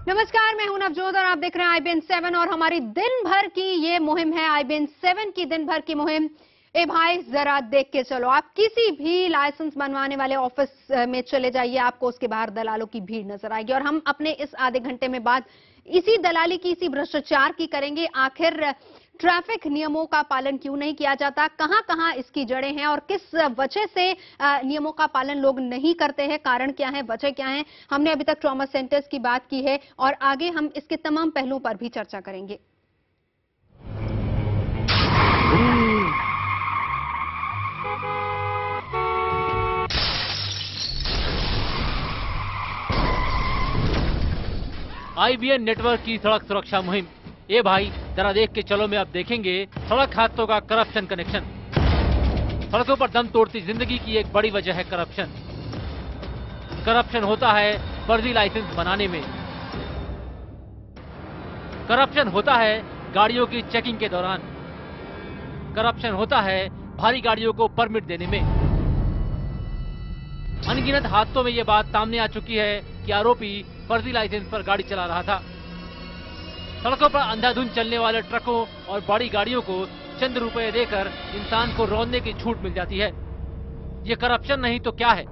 नमस्कार, मैं हूं नवजोत और आप देख रहे हैं IBN 7 और हमारी दिन भर की ये मुहिम है IBN 7 की दिन भर की मुहिम। ए भाई जरा देख के चलो, आप किसी भी लाइसेंस बनवाने वाले ऑफिस में चले जाइए, आपको उसके बाहर दलालों की भीड़ नजर आएगी। और हम अपने इस आधे घंटे में बात इसी दलाली की, इसी भ्रष्टाचार की करेंगे। आखिर ट्रैफिक नियमों का पालन क्यों नहीं किया जाता, कहां कहां इसकी जड़ें हैं और किस वजह से नियमों का पालन लोग नहीं करते हैं, कारण क्या है, वजह क्या है। हमने अभी तक ट्रॉमा सेंटर्स की बात की है और आगे हम इसके तमाम पहलुओं पर भी चर्चा करेंगे। IBN नेटवर्क की सड़क सुरक्षा मुहिम। ए भाई जरा देख के चलो में अब देखेंगे सड़क हादसों का करप्शन कनेक्शन। सड़कों पर दम तोड़ती जिंदगी की एक बड़ी वजह है करप्शन। करप्शन होता है फर्जी लाइसेंस बनाने में, करप्शन होता है गाड़ियों की चेकिंग के दौरान, करप्शन होता है भारी गाड़ियों को परमिट देने में। अनगिनत हादसों में ये बात सामने आ चुकी है कि आरोपी फर्जी लाइसेंस पर गाड़ी चला रहा था। सड़कों पर अंधाधुंध चलने वाले ट्रकों और बड़ी गाड़ियों को चंद रुपए देकर इंसान को रौंदने की छूट मिल जाती है। ये करप्शन नहीं तो क्या है?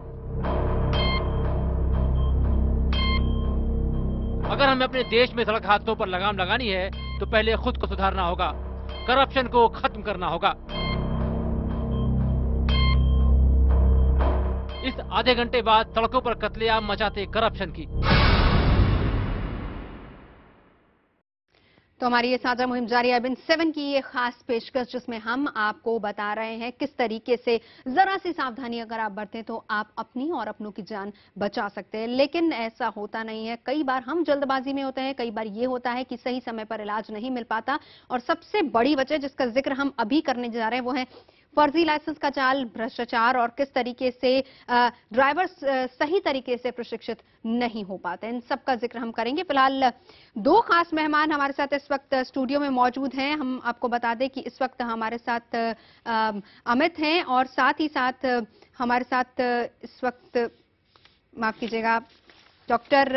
अगर हमें अपने देश में सड़क हादसों पर लगाम लगानी है तो पहले खुद को सुधारना होगा, करप्शन को खत्म करना होगा। इस आधे घंटे बाद सड़कों पर कत्लेआम मचाते करप्शन की। तो हमारी ये साझा मुहिम जारी है IBN 7 की ये खास पेशकश, जिसमें हम आपको बता रहे हैं किस तरीके से जरा सी सावधानी अगर आप बरतें तो आप अपनी और अपनों की जान बचा सकते हैं। लेकिन ऐसा होता नहीं है, कई बार हम जल्दबाजी में होते हैं, कई बार ये होता है कि सही समय पर इलाज नहीं मिल पाता। और सबसे बड़ी वजह जिसका जिक्र हम अभी करने जा रहे हैं वो है फर्जी लाइसेंस का जाल, भ्रष्टाचार और किस तरीके से ड्राइवर सही तरीके से प्रशिक्षित नहीं हो पाते। इन सब का जिक्र हम करेंगे। फिलहाल दो खास मेहमान हमारे साथ इस वक्त स्टूडियो में मौजूद हैं। हम आपको बता दें कि इस वक्त हमारे साथ अमित हैं और साथ ही साथ हमारे साथ इस वक्त, माफ कीजिएगा, डॉक्टर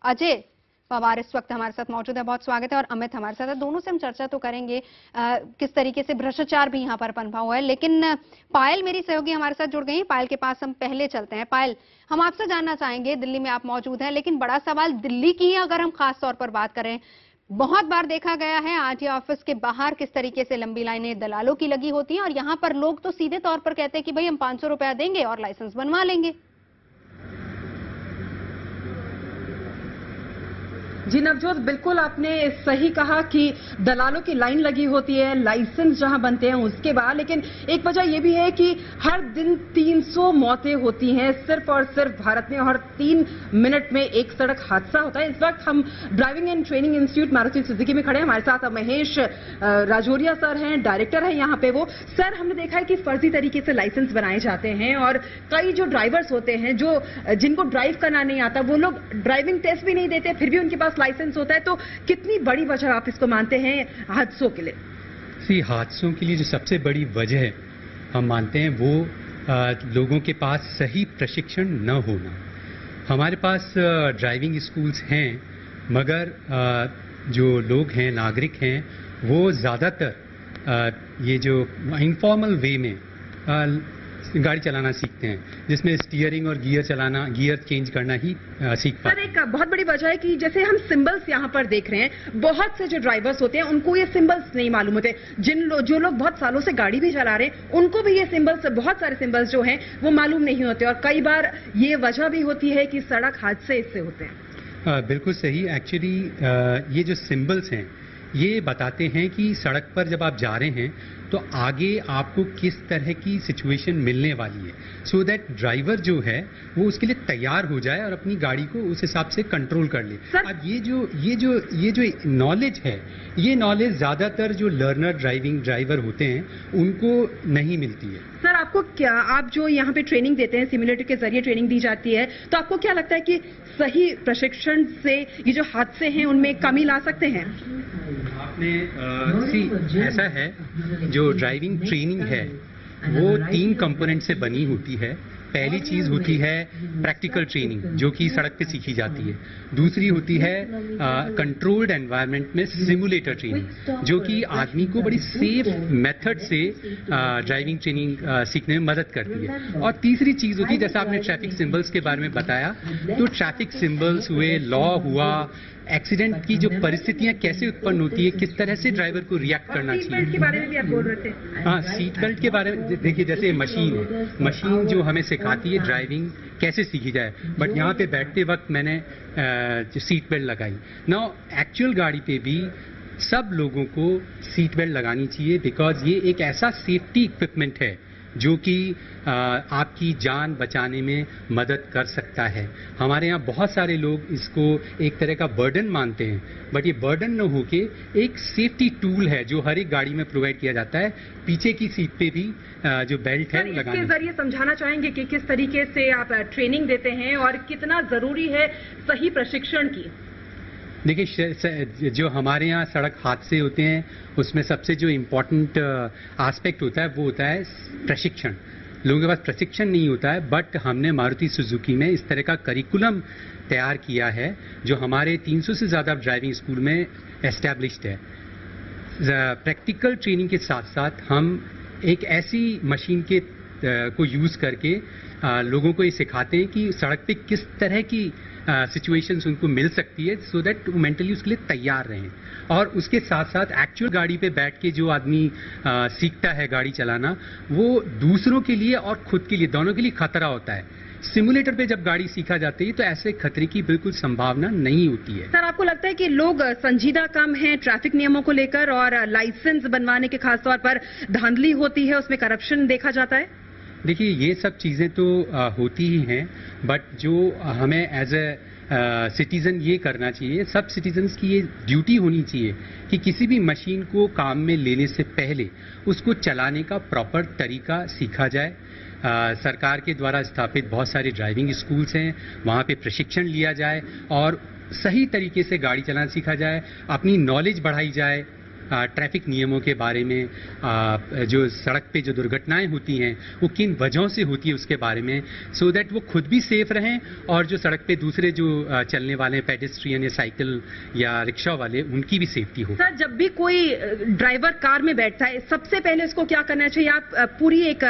अजय पवार इस वक्त हमारे साथ मौजूद है। बहुत स्वागत है। और अमित हमारे साथ है। दोनों से हम चर्चा तो करेंगे किस तरीके से भ्रष्टाचार भी यहाँ पर पनपा हुआ है। लेकिन पायल मेरी सहयोगी हमारे साथ जुड़ गई। पायल के पास हम पहले चलते हैं। पायल, हम आपसे जानना चाहेंगे, दिल्ली में आप मौजूद हैं, लेकिन बड़ा सवाल दिल्ली की है अगर हम खास तौर पर बात करें। बहुत बार देखा गया है RTO ऑफिस के बाहर किस तरीके से लंबी लाइनें दलालों की लगी होती हैं और यहाँ पर लोग तो सीधे तौर पर कहते हैं कि भाई हम 500 रुपया देंगे और लाइसेंस बनवा लेंगे। जी नवजोत, बिल्कुल आपने सही कहा कि दलालों की लाइन लगी होती है लाइसेंस जहां बनते हैं उसके बाद। लेकिन एक वजह यह भी है कि हर दिन 300 मौतें होती हैं सिर्फ और सिर्फ भारत में, और 3 मिनट में एक सड़क हादसा होता है। इस वक्त हम driving and training institute Maruti Suzuki में खड़े हैं। हमारे साथ महेश राजौरिया सर हैं, डायरेक्टर हैं यहाँ पे। वो सर, हमने देखा है कि फर्जी तरीके से लाइसेंस बनाए जाते हैं और कई जो ड्राइवर्स होते हैं जिनको ड्राइव करना नहीं आता, वो लोग ड्राइविंग टेस्ट भी नहीं देते, फिर भी उनके पास लाइसेंस होता है। तो कितनी बड़ी वजह आप इसको मानते हैं हादसों के लिए? हादसों के लिए जो सबसे बड़ी वजह है हम मानते हैं वो लोगों के पास सही प्रशिक्षण न होना। हमारे पास ड्राइविंग स्कूल्स हैं, मगर जो लोग हैं, नागरिक हैं, वो ज़्यादातर ये जो इनफॉर्मल वे में गाड़ी चलाना सीखते हैं, जिसमें स्टीयरिंग और गियर चेंज करना ही सीख पाते हैं। एक बहुत बड़ी वजह है कि जैसे हम सिंबल्स यहाँ पर देख रहे हैं, बहुत से जो ड्राइवर्स होते हैं उनको ये सिंबल्स नहीं मालूम होते। जो लोग बहुत सालों से गाड़ी भी चला रहे हैं उनको भी ये सिंबल्स, बहुत सारे सिंबल्स जो हैं वो मालूम नहीं होते। और कई बार ये वजह भी होती है कि सड़क हादसे इससे होते हैं। बिल्कुल सही। एक्चुअली ये जो सिंबल्स हैं ये बताते हैं कि सड़क पर जब आप जा रहे हैं तो आगे आपको किस तरह की सिचुएशन मिलने वाली है, सो दैट ड्राइवर जो है वो उसके लिए तैयार हो जाए और अपनी गाड़ी को उस हिसाब से कंट्रोल कर ले। अब ये जो नॉलेज है, ये नॉलेज ज्यादातर जो लर्नर ड्राइवर होते हैं उनको नहीं मिलती है। सर, आपको क्या, आप जो यहाँ पे ट्रेनिंग देते हैं, सिमुलेटर के जरिए ट्रेनिंग दी जाती है, तो आपको क्या लगता है कि सही प्रशिक्षण से ये जो हादसे हैं उनमें कमी ला सकते हैं? आपने ऐसा है, जो ड्राइविंग ट्रेनिंग है वो 3 कंपोनेंट से बनी होती है। पहली चीज होती है प्रैक्टिकल ट्रेनिंग, जो कि सड़क पे सीखी जाती है। दूसरी होती है कंट्रोल्ड एनवायरनमेंट में सिमुलेटर ट्रेनिंग, जो कि आदमी को बड़ी सेफ मेथड से ड्राइविंग ट्रेनिंग सीखने में मदद करती है। और तीसरी चीज होती है, जैसा आपने ट्रैफिक सिंबल्स के बारे में बताया, तो ट्रैफिक सिंबल्स हुए, लॉ हुआ, एक्सीडेंट की जो परिस्थितियां कैसे उत्पन्न होती है, किस तरह से ड्राइवर को रिएक्ट करना चाहिए। सीट बेल्ट के बारे में भी आप बोल रहे थे। हाँ, सीट बेल्ट के बारे में देखिए, जैसे मशीन जो हमें सिखाती है ड्राइविंग कैसे सीखी जाए, बट यहाँ पे बैठते वक्त मैंने सीट बेल्ट लगाई। नाउ एक्चुअल गाड़ी पे भी सब लोगों को सीट बेल्ट लगानी चाहिए, बिकॉज ये एक ऐसा सेफ्टी इक्विपमेंट है जो कि आपकी जान बचाने में मदद कर सकता है। हमारे यहाँ बहुत सारे लोग इसको एक तरह का बर्डन मानते हैं, बट ये बर्डन न होके एक सेफ्टी टूल है जो हर एक गाड़ी में प्रोवाइड किया जाता है। पीछे की सीट पे भी जो बेल्ट है लगाना। इसके जरिए समझाना चाहेंगे कि किस तरीके से आप ट्रेनिंग देते हैं और कितना जरूरी है सही प्रशिक्षण की। देखिए, जो हमारे यहाँ सड़क हादसे होते हैं उसमें सबसे जो इम्पोर्टेंट एस्पेक्ट होता है वो होता है प्रशिक्षण। लोगों के पास प्रशिक्षण नहीं होता है, बट हमने मारुति सुजुकी में इस तरह का करिकुलम तैयार किया है जो हमारे 300 से ज़्यादा ड्राइविंग स्कूल में एस्टैब्लिश्ड है। प्रैक्टिकल ट्रेनिंग के साथ साथ हम एक ऐसी मशीन के को यूज़ करके लोगों को ये सिखाते हैं कि सड़क पे किस तरह की सिचुएशंस उनको मिल सकती है, सो दैट वो मेंटली उसके लिए तैयार रहें। और उसके साथ साथ एक्चुअल गाड़ी पे बैठ के जो आदमी सीखता है गाड़ी चलाना, वो दूसरों के लिए और खुद के लिए, दोनों के लिए खतरा होता है। सिमुलेटर पे जब गाड़ी सीखा जाती है तो ऐसे खतरे की बिल्कुल संभावना नहीं होती है। सर, आपको लगता है कि लोग संजीदा कम हैं ट्रैफिक नियमों को लेकर, और लाइसेंस बनवाने के खासतौर पर धांधली होती है, उसमें करप्शन देखा जाता है? देखिए, ये सब चीज़ें तो होती ही हैं, बट जो हमें एज ए सिटीज़न ये करना चाहिए, सब सिटीजन्स की ये ड्यूटी होनी चाहिए कि किसी भी मशीन को काम में लेने से पहले उसको चलाने का प्रॉपर तरीका सीखा जाए। सरकार के द्वारा स्थापित बहुत सारे ड्राइविंग स्कूल्स हैं, वहाँ पे प्रशिक्षण लिया जाए और सही तरीके से गाड़ी चलाना सीखा जाए, अपनी नॉलेज बढ़ाई जाए ट्रैफिक नियमों के बारे में, जो सड़क पे जो दुर्घटनाएं होती हैं वो किन वजहों से होती है उसके बारे में, सो दैट वो खुद भी सेफ रहें और जो सड़क पे दूसरे जो चलने वाले पेडेस्ट्रियन या साइकिल या रिक्शा वाले, उनकी भी सेफ्टी हो। सर, जब भी कोई ड्राइवर कार में बैठता है, सबसे पहले उसको क्या करना चाहिए? आप पूरी एक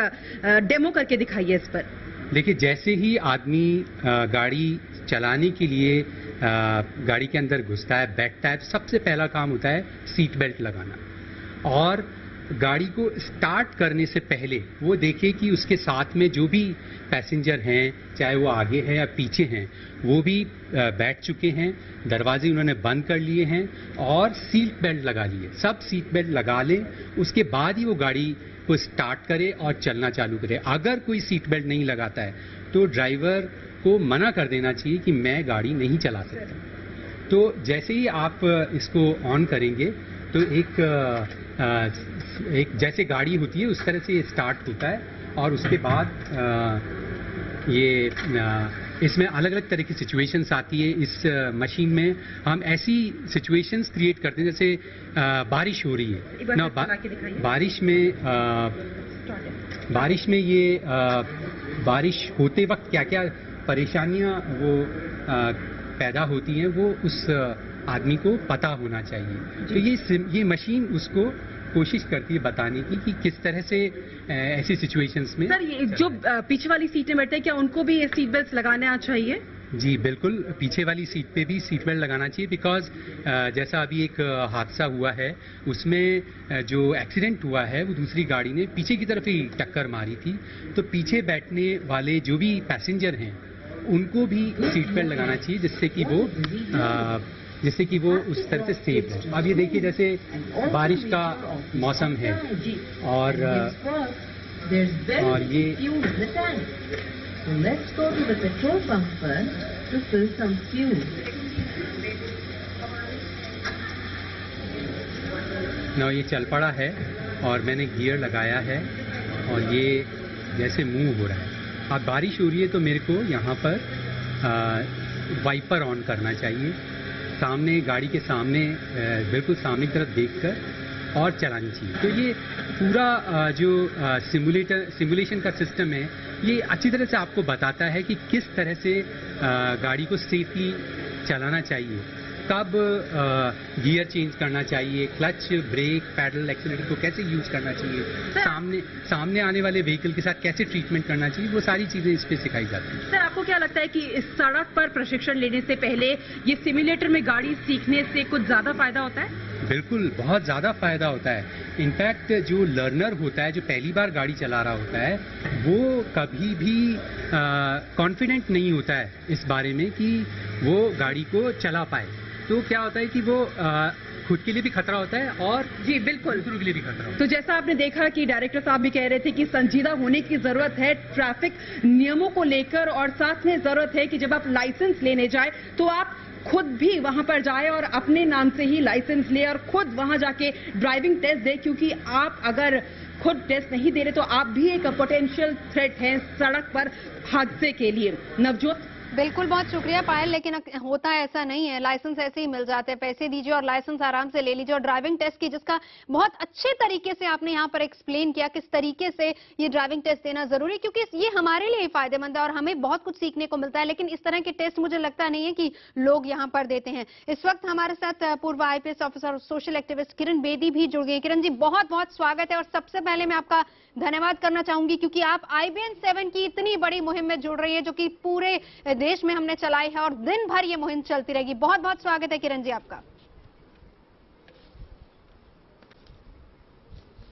डेमो करके दिखाइए इस पर। देखिए, जैसे ही आदमी गाड़ी चलाने के लिए गाड़ी के अंदर घुसता है, बैठता है, तो सबसे पहला काम होता है सीट बेल्ट लगाना। और गाड़ी को स्टार्ट करने से पहले वो देखे कि उसके साथ में जो भी पैसेंजर हैं, चाहे वो आगे हैं या पीछे हैं, वो भी बैठ चुके हैं, दरवाजे उन्होंने बंद कर लिए हैं और सीट बेल्ट लगा लिए। सब सीट बेल्ट लगा लें, उसके बाद ही वो गाड़ी को स्टार्ट करे और चलना चालू करे। अगर कोई सीट बेल्ट नहीं लगाता है तो ड्राइवर को मना कर देना चाहिए कि मैं गाड़ी नहीं चला सकता। तो जैसे ही आप इसको ऑन करेंगे तो एक जैसे गाड़ी होती है उस तरह से ये स्टार्ट होता है और उसके बाद इसमें अलग अलग तरह की सिचुएशंस आती है। इस मशीन में हम ऐसी सिचुएशंस क्रिएट करते हैं, जैसे बारिश हो रही है ना, बारिश में ये बारिश होते वक्त क्या क्या परेशानियां वो पैदा होती हैं वो उस आदमी को पता होना चाहिए। तो ये मशीन उसको कोशिश करती है बताने की कि किस तरह से ऐसी सिचुएशंस में। सर, ये जो पीछे वाली सीटें बैठते हैं, क्या उनको भी ये सीट बेल्ट लगाना चाहिए? जी बिल्कुल, पीछे वाली सीट पे भी सीट बेल्ट लगाना चाहिए, बिकॉज जैसा अभी एक हादसा हुआ है उसमें जो एक्सीडेंट हुआ है वो दूसरी गाड़ी ने पीछे की तरफ ही टक्कर मारी थी। तो पीछे बैठने वाले जो भी पैसेंजर हैं उनको भी सीट बेल्ट लगाना चाहिए, जिससे कि वो उस तरह से सेफ है। अब ये देखिए, जैसे बारिश का मौसम है और ये So let's go to the petrol pump first to fill some fuel. ना ये चल पड़ा है और मैंने गियर लगाया है और ये जैसे मूव हो रहा है। अब बारिश हो रही है तो मेरे को यहाँ पर वाइपर ऑन करना चाहिए, सामने गाड़ी के सामने बिल्कुल सामने की तरफ देखकर और चलानी चाहिए। तो ये पूरा जो सिमुलेशन का सिस्टम है, ये अच्छी तरह से आपको बताता है कि किस तरह से गाड़ी को सेफली चलाना चाहिए, कब गियर चेंज करना चाहिए, क्लच, ब्रेक, पैडल, एक्सीलरेटर को कैसे यूज करना चाहिए, सामने आने वाले व्हीकल के साथ कैसे ट्रीटमेंट करना चाहिए, वो सारी चीजें इस पे सिखाई जाती हैं। सर, आपको क्या लगता है कि इस सड़क पर प्रशिक्षण लेने से पहले ये सिमुलेटर में गाड़ी सीखने से कुछ ज्यादा फायदा होता है? बिल्कुल, बहुत ज्यादा फायदा होता है। इनफैक्ट जो लर्नर होता है, जो पहली बार गाड़ी चला रहा होता है, वो कभी भी कॉन्फिडेंट नहीं होता है इस बारे में कि वो गाड़ी को चला पाए। तो क्या होता है कि वो खुद के लिए भी खतरा होता है और जी बिल्कुल, दूसरों के लिए भी खतरा होता है। तो जैसा आपने देखा कि डायरेक्टर साहब भी कह रहे थे कि संजीदा होने की जरूरत है ट्रैफिक नियमों को लेकर, और साथ में जरूरत है कि जब आप लाइसेंस लेने जाए तो आप खुद भी वहां पर जाए और अपने नाम से ही लाइसेंस ले और खुद वहां जाके ड्राइविंग टेस्ट दे, क्योंकि आप अगर खुद टेस्ट नहीं दे रहे तो आप भी एक पोटेंशियल थ्रेट हैं सड़क पर हादसे के लिए। नवजोत? बिल्कुल, बहुत शुक्रिया पायल, लेकिन होता है ऐसा नहीं है। लाइसेंस ऐसे ही मिल जाते हैं, पैसे दीजिए और लाइसेंस आराम से ले लीजिए। और ड्राइविंग टेस्ट की, जिसका बहुत अच्छे तरीके से आपने यहाँ पर एक्सप्लेन किया किस तरीके से ये ड्राइविंग टेस्ट देना जरूरी है, क्योंकि ये हमारे लिए ही फायदेमंद है और हमें बहुत कुछ सीखने को मिलता है। लेकिन इस तरह के टेस्ट मुझे लगता नहीं है कि लोग यहाँ पर देते हैं। इस वक्त हमारे साथ पूर्व IPS ऑफिसर और सोशल एक्टिविस्ट किरण बेदी भी जुड़ गई। किरण जी, बहुत बहुत स्वागत है। और सबसे पहले मैं आपका धन्यवाद करना चाहूंगी क्योंकि आप IBN 7 की इतनी बड़ी मुहिम में जुड़ रही है, जो कि पूरे देश में हमने चलाई है और दिन भर ये मुहिम चलती रहेगी। बहुत बहुत स्वागत है किरण जी आपका।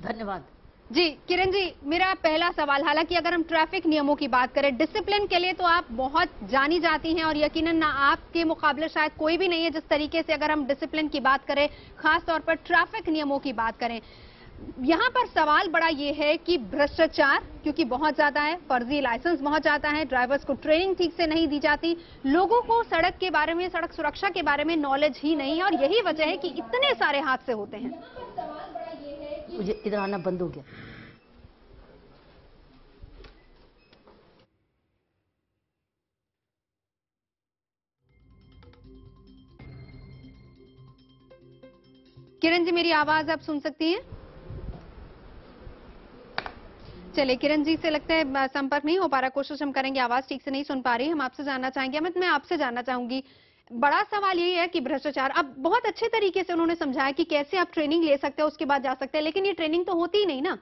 धन्यवाद जी। किरण जी, मेरा पहला सवाल, हालांकि अगर हम ट्रैफिक नियमों की बात करें, डिसिप्लिन के लिए तो आप बहुत जानी जाती हैं और यकीनन ना आपके मुकाबले शायद कोई भी नहीं है जिस तरीके से अगर हम डिसिप्लिन की बात करें, खास तौर पर ट्रैफिक नियमों की बात करें। यहाँ पर सवाल बड़ा ये है कि भ्रष्टाचार क्योंकि बहुत ज्यादा है, फर्जी लाइसेंस बहुत ज्यादा है, ड्राइवर्स को ट्रेनिंग ठीक से नहीं दी जाती, लोगों को सड़क के बारे में, सड़क सुरक्षा के बारे में नॉलेज ही नहीं है और यही वजह है कि इतने सारे हादसे होते हैं। मुझे इधर आना बंद हो गया। किरण जी, मेरी आवाज आप सुन सकती हैं? चलिए, किरण जी से लगता है संपर्क नहीं हो पा रहा, कोशिश हम करेंगे। आवाज ठीक से नहीं सुन पा रही, हम आपसे जानना चाहेंगे। अमित, मैं आपसे जानना चाहूंगी, बड़ा सवाल यही है कि भ्रष्टाचार, अब बहुत अच्छे तरीके से उन्होंने समझाया कि कैसे आप ट्रेनिंग ले सकते हो, उसके बाद जा सकते हैं, लेकिन ये ट्रेनिंग तो होती ही नहीं ना।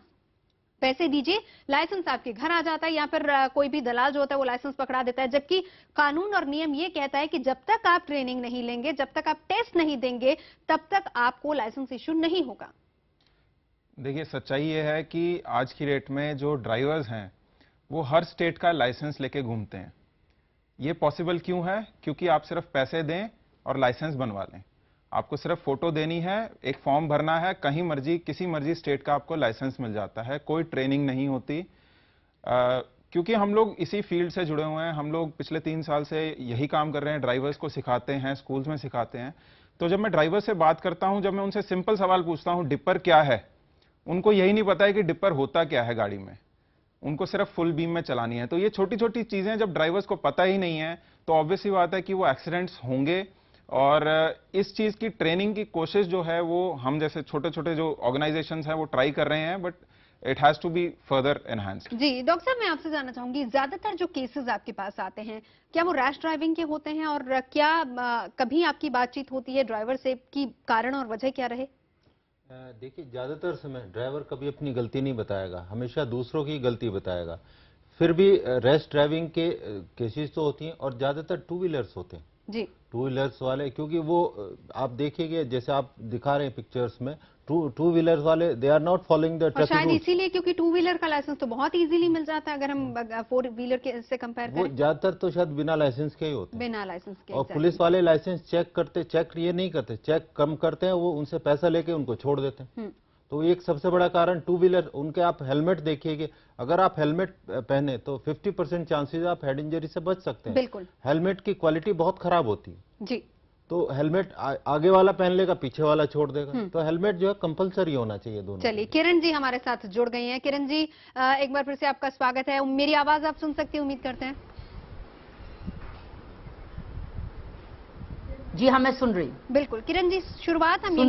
पैसे दीजिए, लाइसेंस आपके घर आ जाता है, या फिर कोई भी दलाल जो होता है वो लाइसेंस पकड़ा देता है, जबकि कानून और नियम ये कहता है कि जब तक आप ट्रेनिंग नहीं लेंगे, जब तक आप टेस्ट नहीं देंगे, तब तक आपको लाइसेंस इश्यू नहीं होगा। देखिए, सच्चाई ये है कि आज की डेट में जो ड्राइवर्स हैं वो हर स्टेट का लाइसेंस लेके घूमते हैं। ये पॉसिबल क्यों है? क्योंकि आप सिर्फ पैसे दें और लाइसेंस बनवा लें। आपको सिर्फ फोटो देनी है, एक फॉर्म भरना है, कहीं मर्जी किसी मर्जी स्टेट का आपको लाइसेंस मिल जाता है, कोई ट्रेनिंग नहीं होती। क्योंकि हम लोग इसी फील्ड से जुड़े हुए हैं, हम लोग पिछले 3 साल से यही काम कर रहे हैं, ड्राइवर्स को सिखाते हैं, स्कूल्स में सिखाते हैं। तो जब मैं ड्राइवर से बात करता हूं, जब मैं उनसे सिंपल सवाल पूछता हूं डिपर क्या है, उनको यही नहीं पता है कि डिपर होता क्या है गाड़ी में, उनको सिर्फ फुल बीम में चलानी है। तो ये छोटी छोटी चीजें जब ड्राइवर्स को पता ही नहीं है तो ऑब्वियस ही बात है कि वो एक्सीडेंट्स होंगे। और इस चीज की ट्रेनिंग की कोशिश जो है वो हम जैसे छोटे छोटे जो ऑर्गेनाइजेशंस हैं वो ट्राई कर रहे हैं, but it has to be further enhanced. जी डॉक्टर साहब, मैं आपसे जानना चाहूंगी, ज्यादातर जो केसेस आपके पास आते हैं क्या वो रैश ड्राइविंग के होते हैं, और क्या कभी आपकी बातचीत होती है ड्राइवर से कि कारण और वजह क्या रहे? देखिए, ज्यादातर समय ड्राइवर कभी अपनी गलती नहीं बताएगा, हमेशा दूसरों की गलती बताएगा। फिर भी रैश ड्राइविंग के केसेस तो होती हैं और ज्यादातर 2 व्हीलर्स होते हैं जी। 2 व्हीलर्स वाले, क्योंकि वो आप देखिएगा जैसे आप दिखा रहे हैं पिक्चर्स में, 2 व्हीलर्स वाले they are not following the traffic शायद रूल्स। इसीलिए क्योंकि 2 व्हीलर का लाइसेंस तो बहुत इजीली मिल जाता है अगर हम 4 व्हीलर के से कंपेयर वो करें। ज्यादातर तो शायद बिना लाइसेंस के ही होते हैं, बिना लाइसेंस के। और पुलिस वाले लाइसेंस चेक ये नहीं करते, चेक कम करते हैं, वो उनसे पैसा लेके उनको छोड़ देते हैं। तो एक सबसे बड़ा कारण 2 व्हीलर, उनके आप हेलमेट देखिएगा, अगर आप हेलमेट पहने तो 50% चांसेस आप हेड इंजरी से बच सकते हैं। बिल्कुल। हेलमेट की क्वालिटी बहुत खराब होती है जी। तो हेलमेट आगे वाला पहन लेगा, पीछे वाला छोड़ देगा, तो हेलमेट जो है कंपलसरी होना चाहिए दोनों। चलिए, किरण जी हमारे साथ जुड़ गई हैं। किरण जी, एक बार फिर से आपका स्वागत है। मेरी आवाज आप सुन सकती हैं, उम्मीद करते हैं। जी हाँ, मैं सुन रही हूँ। बिल्कुल किरण जी, शुरुआत हम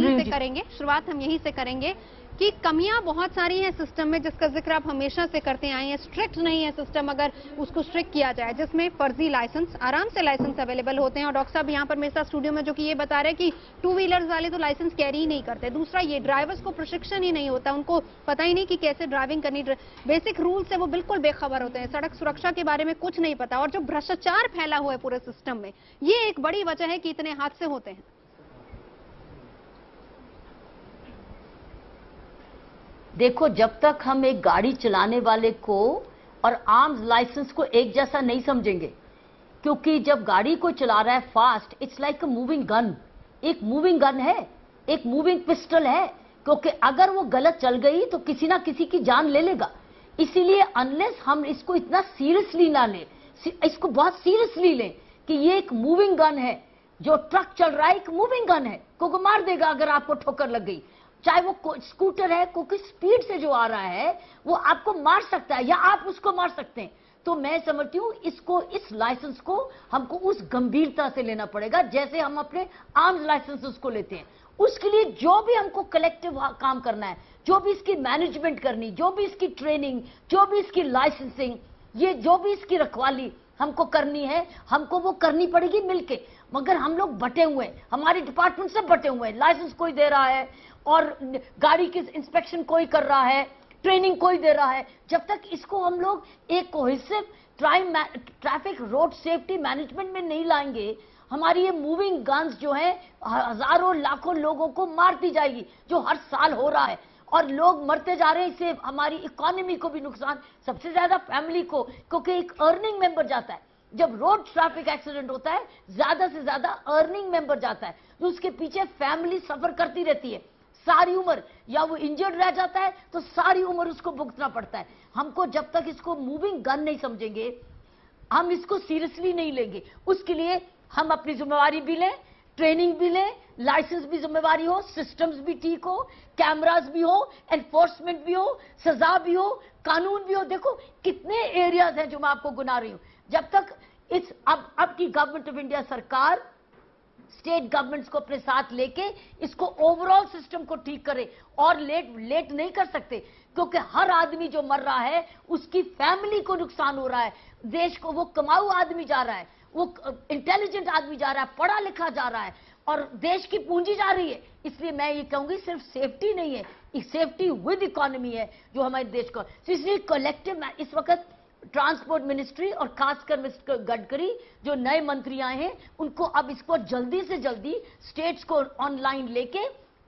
यहीं से करेंगे कि कमियां बहुत सारी हैं सिस्टम में, जिसका जिक्र आप हमेशा से करते आए हैं। स्ट्रिक्ट नहीं है सिस्टम, अगर उसको स्ट्रिक्ट किया जाए, जिसमें फर्जी लाइसेंस, आराम से लाइसेंस अवेलेबल होते हैं। और डॉक्टर साहब यहाँ पर मेरे साथ स्टूडियो में जो कि ये बता रहे हैं कि टू व्हीलर्स वाले तो लाइसेंस कैरी ही नहीं करते। दूसरा, ये ड्राइवर्स को प्रशिक्षण ही नहीं होता, उनको पता ही नहीं कि कैसे ड्राइविंग करनी, बेसिक रूल से वो बिल्कुल बेखबर होते हैं, सड़क सुरक्षा के बारे में कुछ नहीं पता। और जो भ्रष्टाचार फैला हुआ है पूरे सिस्टम में, ये एक बड़ी वजह है कि इतने हादसे होते हैं। देखो, जब तक हम एक गाड़ी चलाने वाले को और आर्म्स लाइसेंस को एक जैसा नहीं समझेंगे, क्योंकि जब गाड़ी को चला रहा है fast, it's like a moving gun. एक मूविंग गन है, एक मूविंग पिस्टल है, क्योंकि अगर वो गलत चल गई तो किसी ना किसी की जान ले लेगा। इसीलिए अनलेस हम इसको इतना सीरियसली ना लें, इसको बहुत सीरियसली लें कि ये एक मूविंग गन है, जो ट्रक चल रहा है एक मूविंग गन है, को मार देगा अगर आपको ठोकर लग गई। चाहे वो स्कूटर है, क्योंकि स्पीड से जो आ रहा है वो आपको मार सकता है या आप उसको मार सकते हैं। तो मैं समझती हूं इसको, इस लाइसेंस को हमको उस गंभीरता से लेना पड़ेगा जैसे हम अपने आर्म्स लाइसेंस को लेते हैं। उसके लिए जो भी हमको कलेक्टिव काम करना है, जो भी इसकी मैनेजमेंट करनी, जो भी इसकी ट्रेनिंग, जो भी इसकी लाइसेंसिंग, ये जो भी इसकी रखवाली हमको करनी है, हमको वो करनी पड़ेगी मिलके। मगर हम लोग बटे हुए हैं, हमारे डिपार्टमेंट सब बटे हुए हैं, लाइसेंस कोई दे रहा है और गाड़ी की इंस्पेक्शन कोई कर रहा है, ट्रेनिंग कोई दे रहा है। जब तक इसको हम लोग एक cohesive traffic road safety management में नहीं लाएंगे, हमारी ये मूविंग गन्स जो है हजारों लाखों लोगों को मारती जाएगी, जो हर साल हो रहा है। और लोग मरते जा रहे हैं, इससे हमारी इकोनॉमी को भी नुकसान, सबसे ज्यादा फैमिली को, क्योंकि एक अर्निंग मेंबर जाता है। जब रोड ट्रैफिक एक्सीडेंट होता है, ज्यादा से ज्यादा अर्निंग मेंबर जाता है, तो उसके पीछे फैमिली सफर करती रहती है सारी उम्र, या वो इंजर्ड रह जाता है तो सारी उम्र उसको भुगतना पड़ता है। हमको जब तक इसको मूविंग गन नहीं समझेंगे, हम इसको सीरियसली नहीं लेंगे। उसके लिए हम अपनी जिम्मेवारी भी लें, ट्रेनिंग भी लें, लाइसेंस भी जिम्मेवारी हो, सिस्टम्स भी ठीक हो, कैमरास भी हो, एनफोर्समेंट भी हो, सजा भी हो, कानून भी हो। देखो कितने एरियाज हैं जो मैं आपको गिना रही हूं। जब तक इस अब की गवर्नमेंट ऑफ इंडिया सरकार स्टेट गवर्नमेंट्स को अपने साथ लेके इसको ओवरऑल सिस्टम को ठीक करे, और लेट नहीं कर सकते, क्योंकि हर आदमी जो मर रहा है उसकी फैमिली को नुकसान हो रहा है। देश को, वो कमाऊ आदमी जा रहा है, वो इंटेलिजेंट आदमी जा रहा है, पढ़ा लिखा जा रहा है, और देश की पूंजी जा रही है। इसलिए मैं ये कहूंगी सिर्फ सेफ्टी नहीं है, सेफ्टी विद इकोनॉमी है जो हमारे देश को। तो इसलिए कलेक्टिव, इस वक्त ट्रांसपोर्ट मिनिस्ट्री और खासकर मिस्टर गडकरी जो नए मंत्री आए हैं, उनको अब इसको जल्दी से जल्दी स्टेट्स को ऑनलाइन लेके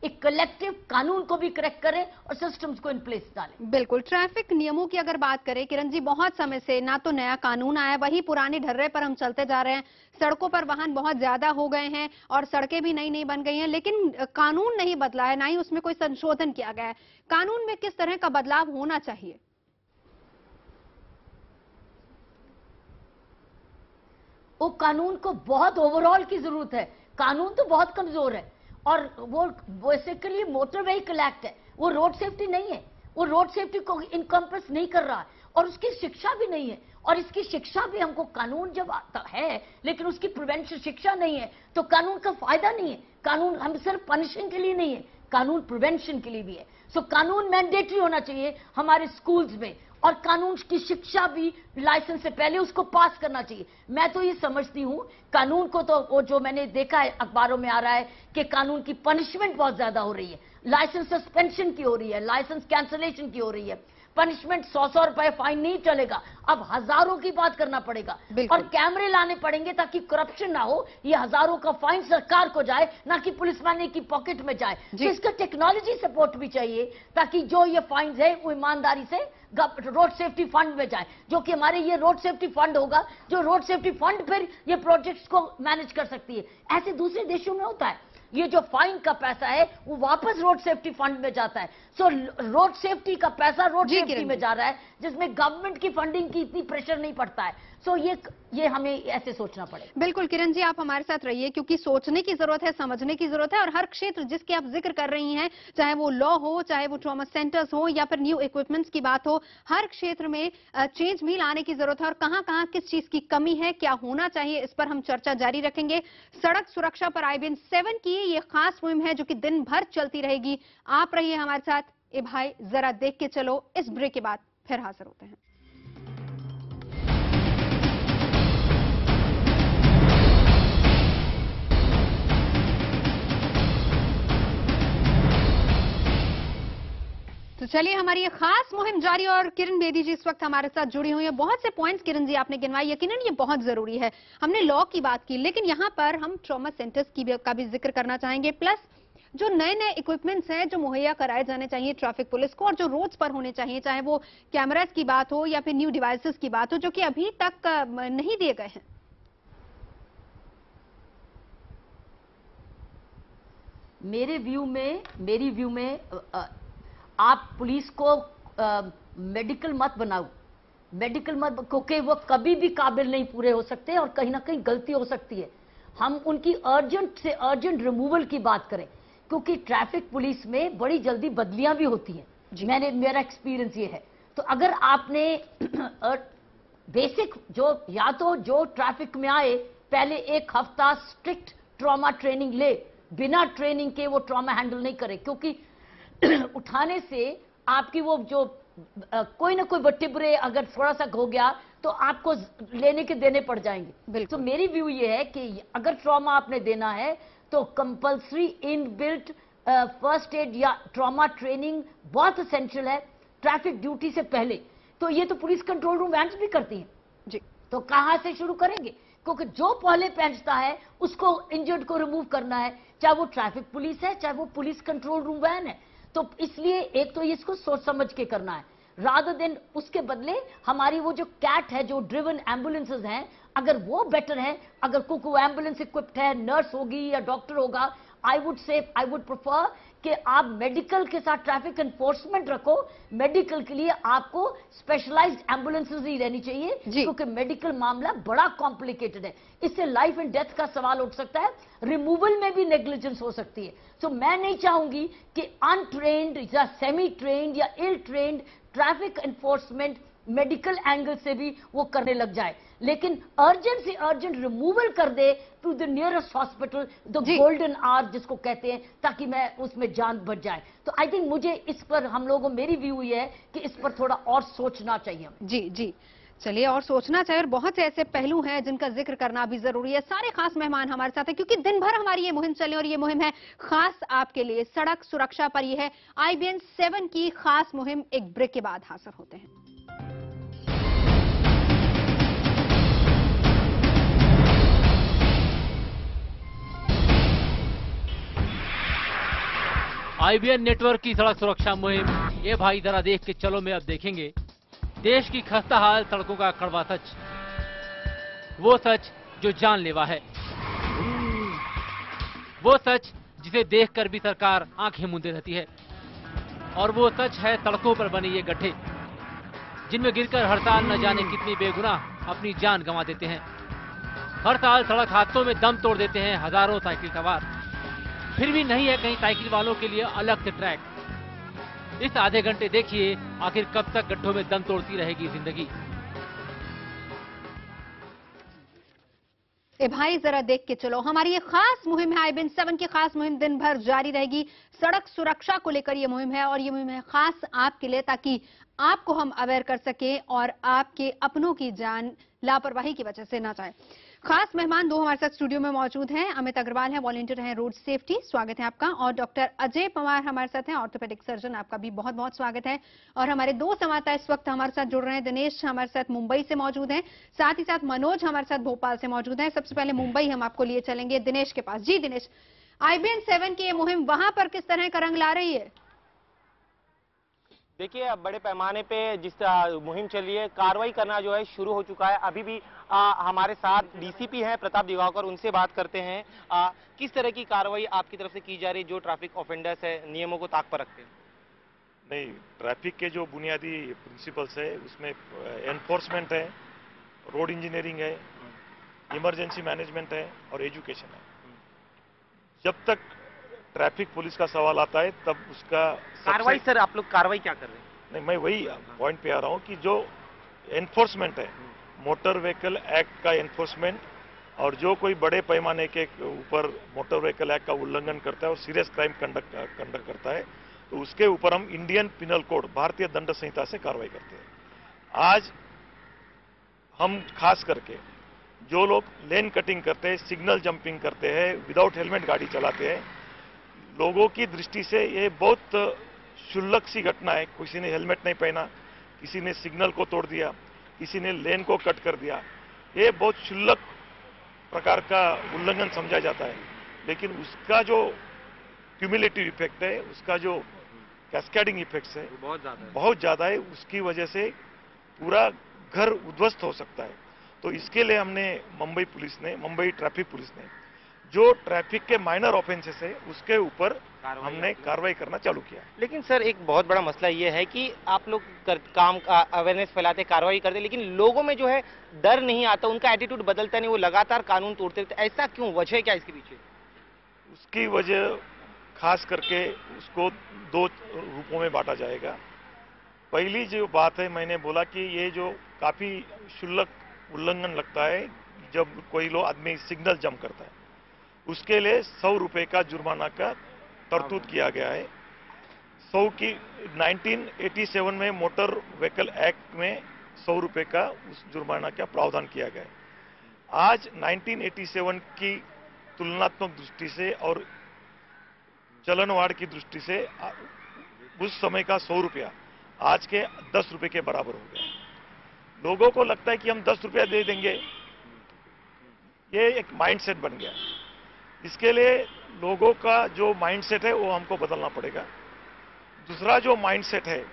एक कलेक्टिव कानून को भी करेक्ट करें और सिस्टम्स को इन प्लेस डालें। बिल्कुल, ट्रैफिक नियमों की अगर बात करें किरण जी, बहुत समय से ना तो नया कानून आया, वही पुराने ढर्रे पर हम चलते जा रहे हैं। सड़कों पर वाहन बहुत ज्यादा हो गए हैं और सड़कें भी नई नई बन गई हैं, लेकिन कानून नहीं बदला है, ना ही उसमें कोई संशोधन किया गया है। कानून में किस तरह का बदलाव होना चाहिए? वो कानून को बहुत ओवरऑल की जरूरत है। कानून तो बहुत कमजोर है, और वो बेसिकली मोटर व्हीकल एक्ट है, वो रोड सेफ्टी नहीं है, वो रोड सेफ्टी को इनकम्प्रेस नहीं कर रहा है, और उसकी शिक्षा भी नहीं है। और इसकी शिक्षा भी हमको, कानून जब आता है लेकिन उसकी प्रिवेंशन शिक्षा नहीं है तो कानून का फायदा नहीं है। कानून हम सिर्फ पनिशिंग के लिए नहीं है, कानून प्रिवेंशन के लिए भी है। सो कानून मैंडेटरी होना चाहिए हमारे स्कूल्स में, और कानून की शिक्षा भी लाइसेंस से पहले उसको पास करना चाहिए। मैं तो ये समझती हूं कानून को, तो वो जो मैंने देखा है अखबारों में आ रहा है कि कानून की पनिशमेंट बहुत ज्यादा हो रही है, लाइसेंस सस्पेंशन की हो रही है, लाइसेंस कैंसलेशन की हो रही है। पनिशमेंट 100 रुपए फाइन नहीं चलेगा, अब हजारों की बात करना पड़ेगा, और कैमरे लाने पड़ेंगे ताकि करप्शन ना हो। ये हजारों का फाइन सरकार को जाए, ना कि पुलिस वाले की पॉकेट में जाए। तो इसका टेक्नोलॉजी सपोर्ट भी चाहिए ताकि जो ये फाइन है वो ईमानदारी से रोड सेफ्टी फंड में जाए, जो कि हमारे ये रोड सेफ्टी फंड होगा, जो रोड सेफ्टी फंड फिर ये प्रोजेक्ट्स को मैनेज कर सकती है। ऐसे दूसरे देशों में होता है, ये जो फाइन का पैसा है वो वापस रोड सेफ्टी फंड में जाता है। सो रोड सेफ्टी का पैसा रोड सेफ्टी में जा रहा है, जिसमें गवर्नमेंट की फंडिंग की इतनी प्रेशर नहीं पड़ता है। सो ये हमें ऐसे सोचना पड़ेगा। बिल्कुल किरण जी, आप हमारे साथ रहिए, क्योंकि सोचने की जरूरत है, समझने की जरूरत है, और हर क्षेत्र जिसके आप जिक्र कर रही हैं, चाहे वो लॉ हो, चाहे वो ट्रॉमा सेंटर्स हो, या फिर न्यू इक्विपमेंट्स की बात हो, हर क्षेत्र में चेंज भी लाने की जरूरत है। और कहां कहां किस चीज की कमी है, क्या होना चाहिए, इस पर हम चर्चा जारी रखेंगे। सड़क सुरक्षा पर IBN 7 की ये खास मुहिम है जो कि दिन भर चलती रहेगी। आप रहिए हमारे साथ। ए भाई जरा देख के चलो। इस ब्रेक के बाद फिर हाजिर होते हैं। तो चलिए, हमारी ये खास मुहिम जारी, और किरण बेदी जी इस वक्त हमारे साथ जुड़ी हुई है। बहुत से पॉइंट्स किरण जी आपने गिनवाए, यकीनन ये बहुत जरूरी है। हमने लॉ की बात की, लेकिन यहाँ पर हम ट्रॉमा सेंटर्स का भी जिक्र करना चाहेंगे, प्लस जो नए नए इक्विपमेंट्स हैं जो मुहैया कराए जाने चाहिए ट्रैफिक पुलिस को, और जो रोड्स पर होने चाहिए, चाहे वो कैमरास की बात हो या फिर न्यू डिवाइसेस की बात हो, जो कि अभी तक नहीं दिए गए हैं। मेरी व्यू में आप पुलिस को मेडिकल मत बनाओ, क्योंकि वो कभी भी काबिल नहीं पूरे हो सकते और कहीं ना कहीं गलती हो सकती है। हम उनकी अर्जेंट से अर्जेंट रिमूवल की बात करें, क्योंकि ट्रैफिक पुलिस में बड़ी जल्दी बदलियां भी होती हैं। मेरा एक्सपीरियंस ये है। तो अगर आपने बेसिक या तो जो ट्रैफिक में आए पहले एक हफ्ता स्ट्रिक्ट ट्रॉमा ट्रेनिंग ले, बिना ट्रेनिंग के वो ट्रॉमा हैंडल नहीं करे, क्योंकि उठाने से आपकी वो जो कोई ना कोई वर्टिब्रे अगर थोड़ा सा हो गया तो आपको लेने के देने पड़ जाएंगे। तो मेरी व्यू ये है कि अगर ट्रॉमा आपने देना है तो कंपल्सरी इनबिल्ट फर्स्ट एड या ट्रॉमा ट्रेनिंग बहुत एसेंशियल है ट्रैफिक ड्यूटी से पहले। तो ये तो पुलिस कंट्रोल रूम वैन्स भी करती हैं जी। तो कहां से शुरू करेंगे, क्योंकि जो पहले पहुंचता है उसको इंजर्ड को रिमूव करना है, चाहे वो ट्रैफिक पुलिस है चाहे वो पुलिस कंट्रोल रूम वैन है। तो इसलिए एक तो इसको सोच समझ के करना है, रादर देन उसके बदले हमारी वो जो कैट है, जो ड्रिवन एम्बुलेंसेज हैं, अगर वो बेटर है, अगर कोई एम्बुलेंस इक्विप्ड है, नर्स होगी या डॉक्टर होगा, आई वुड प्रेफर कि आप मेडिकल के साथ ट्रैफिक एनफोर्समेंट रखो। मेडिकल के लिए आपको स्पेशलाइज्ड एम्बुलेंसेज ही रहनी चाहिए, क्योंकि मेडिकल मामला बड़ा कॉम्प्लिकेटेड है, इससे लाइफ एंड डेथ का सवाल उठ सकता है, रिमूवल में भी नेग्लिजेंस हो सकती है। तो मैं नहीं चाहूंगी कि अनट्रेन्ड या सेमी ट्रेन्ड या ill trained traffic enforcement medical angle से भी वो करने लग जाए, लेकिन अर्जेंट से अर्जेंट रिमूवल कर दे to the nearest hospital, the golden hour जिसको कहते हैं, ताकि मैं उसमें जान बच जाए। तो आई थिंक मुझे इस पर हम लोगों, मेरी व्यू ये है कि इस पर थोड़ा और सोचना चाहिए हमें। जी जी, चलिए, और सोचना चाहिए, और बहुत से ऐसे पहलू हैं जिनका जिक्र करना भी जरूरी है। सारे खास मेहमान हमारे साथ हैं, क्योंकि दिन भर हमारी ये मुहिम चले, और ये मुहिम है खास आपके लिए, सड़क सुरक्षा पर। यह है IBN 7 की खास मुहिम। एक ब्रेक के बाद हाजिर होते हैं। IBN नेटवर्क की सड़क सुरक्षा मुहिम। ये भाई जरा देख के चलो में अब देखेंगे देश की खस्ता हाल सड़कों का कड़वा सच, वो सच जो जानलेवा है, वो सच जिसे देखकर भी सरकार आंखें मूंदे रहती है, और वो सच है सड़कों पर बने ये गड्ढे, जिनमें गिरकर हर साल न जाने कितनी बेगुनाह अपनी जान गंवा देते हैं। हर साल सड़क हादसों में दम तोड़ देते हैं हजारों साइकिल सवार, फिर भी नहीं है कहीं साइकिल वालों के लिए अलग से ट्रैक। इस आधे घंटे देखिए आखिर कब तक गड्ढों में दम तोड़ती रहेगी जिंदगी। ए भाई जरा देख के चलो, हमारी ये खास मुहिम है, IBN 7 की खास मुहिम दिन भर जारी रहेगी। सड़क सुरक्षा को लेकर ये मुहिम है, और ये मुहिम है खास आपके लिए, ताकि आपको हम अवेयर कर सके और आपके अपनों की जान लापरवाही की वजह से ना जाए। खास मेहमान दो हमारे साथ स्टूडियो में मौजूद हैं। अमित अग्रवाल हैं, वॉलंटियर हैं रोड सेफ्टी, स्वागत है आपका। और डॉक्टर अजय पवार हमारे साथ हैं, ऑर्थोपेडिक सर्जन, आपका भी बहुत बहुत स्वागत है। और हमारे दो संवाददाता इस वक्त हमारे साथ जुड़ रहे हैं। दिनेश हमारे साथ मुंबई से मौजूद हैं, साथ ही साथ मनोज हमारे साथ भोपाल से मौजूद हैं। सबसे पहले मुंबई हम आपको लिए चलेंगे दिनेश के पास। जी दिनेश, IBN 7 की ये मुहिम वहां पर किस तरह का रंग ला रही है? देखिए, अब बड़े पैमाने पे जिस मुहिम चल रही है, कार्रवाई करना जो है शुरू हो चुका है। अभी भी हमारे साथ डीसीपी हैं प्रताप दिगावकर, उनसे बात करते हैं। किस तरह की कार्रवाई आपकी तरफ से की जा रही है जो ट्रैफिक ऑफेंडर्स है, नियमों को ताक पर रखते हैं? नहीं, ट्रैफिक के जो बुनियादी प्रिंसिपल्स है उसमें एनफोर्समेंट है, रोड इंजीनियरिंग है, इमरजेंसी मैनेजमेंट है और एजुकेशन है। जब तक ट्रैफिक पुलिस का सवाल आता है तब उसका कार्रवाई सर, आप लोग कार्रवाई क्या कर रहे हैं? नहीं, मैं वही पॉइंट पे आ रहा हूँ कि जो एनफोर्समेंट है, मोटर व्हीकल एक्ट का एनफोर्समेंट, और जो कोई बड़े पैमाने के ऊपर मोटर व्हीकल एक्ट का उल्लंघन करता है और सीरियस क्राइम कंडक्ट करता है, तो उसके ऊपर हम इंडियन पिनल कोड, भारतीय दंड संहिता से कार्रवाई करते हैं। आज हम खास करके जो लोग लेन कटिंग करते हैं, सिग्नल जंपिंग करते हैं, विदाउट हेलमेट गाड़ी चलाते हैं, लोगों की दृष्टि से ये बहुत क्षुल्लक सी घटना है। किसी ने हेलमेट नहीं पहना, किसी ने सिग्नल को तोड़ दिया, किसी ने लेन को कट कर दिया, ये बहुत क्षुल्लक प्रकार का उल्लंघन समझा जाता है। लेकिन उसका जो क्यूमुलेटिव इफेक्ट है, उसका जो कैस्केडिंग इफेक्ट्स है, बहुत ज्यादा है। उसकी वजह से पूरा घर उद्ध्वस्त हो सकता है। तो इसके लिए हमने मुंबई ट्रैफिक पुलिस ने जो ट्रैफिक के माइनर ऑफेंसेस है उसके ऊपर हमने कार्रवाई करना चालू किया। लेकिन सर, एक बहुत बड़ा मसला ये है कि आप लोग काम का अवेयरनेस फैलाते, कार्रवाई करते, लेकिन लोगों में जो है डर नहीं आता, उनका एटीट्यूड बदलता नहीं, वो लगातार कानून तोड़ते रहते। ऐसा क्यों? वजह क्या इसके पीछे? उसकी वजह खास करके उसको दो रूपों में बांटा जाएगा। पहली जो बात है, मैंने बोला कि ये जो काफी क्षुल्लक उल्लंघन लगता है जब कोई आदमी सिग्नल जंप करता है, उसके लिए 100 रुपए का जुर्माना का तरतूद किया गया है। 100 की 1987 में मोटर व्हीकल एक्ट में 100 रुपए का उस जुर्माना का प्रावधान किया गया है। आज 1987 की तुलनात्मक दृष्टि से और चलनवाड़ की दृष्टि से उस समय का 100 रुपया आज के 10 रुपए के बराबर हो गया। लोगों को लगता है कि हम 10 रुपया दे देंगे, ये एक माइंडसेट बन गया। इसके लिए लोगों का जो माइंडसेट है वो हमको बदलना पड़ेगा। दूसरा जो माइंडसेट है,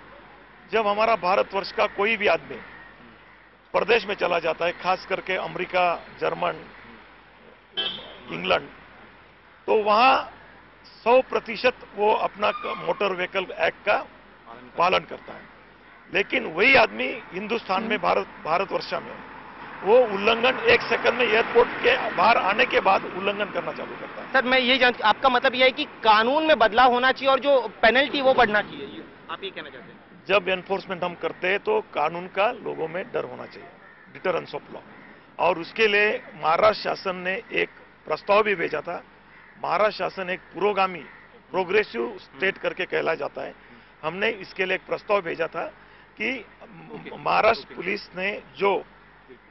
जब हमारा भारतवर्ष का कोई भी आदमी प्रदेश में चला जाता है, खास करके अमेरिका, जर्मन, इंग्लैंड, तो वहां 100% वो अपना मोटर व्हीकल एक्ट का पालन करता है। लेकिन वही आदमी हिंदुस्तान में, भारतवर्ष में, वो उल्लंघन 1 सेकंड में एयरपोर्ट के बाहर आने के बाद उल्लंघन करना चालू करता है। सर, मैं ये आपका मतलब यह है कि कानून में बदलाव होना चाहिए और जो पेनल्टी वो बढ़ना चाहिए, ये आप ये कहना चाहते हैं? जब एनफोर्समेंट हम करते हैं तो कानून का लोगों में डर होना चाहिए, डिटरेंस ऑफ लॉ। और उसके लिए महाराष्ट्र शासन ने एक प्रस्ताव भी भेजा था। महाराष्ट्र शासन एक पुरोगामी, प्रोग्रेसिव स्टेट करके कहला जाता है। हमने इसके लिए एक प्रस्ताव भेजा था कि महाराष्ट्र पुलिस ने जो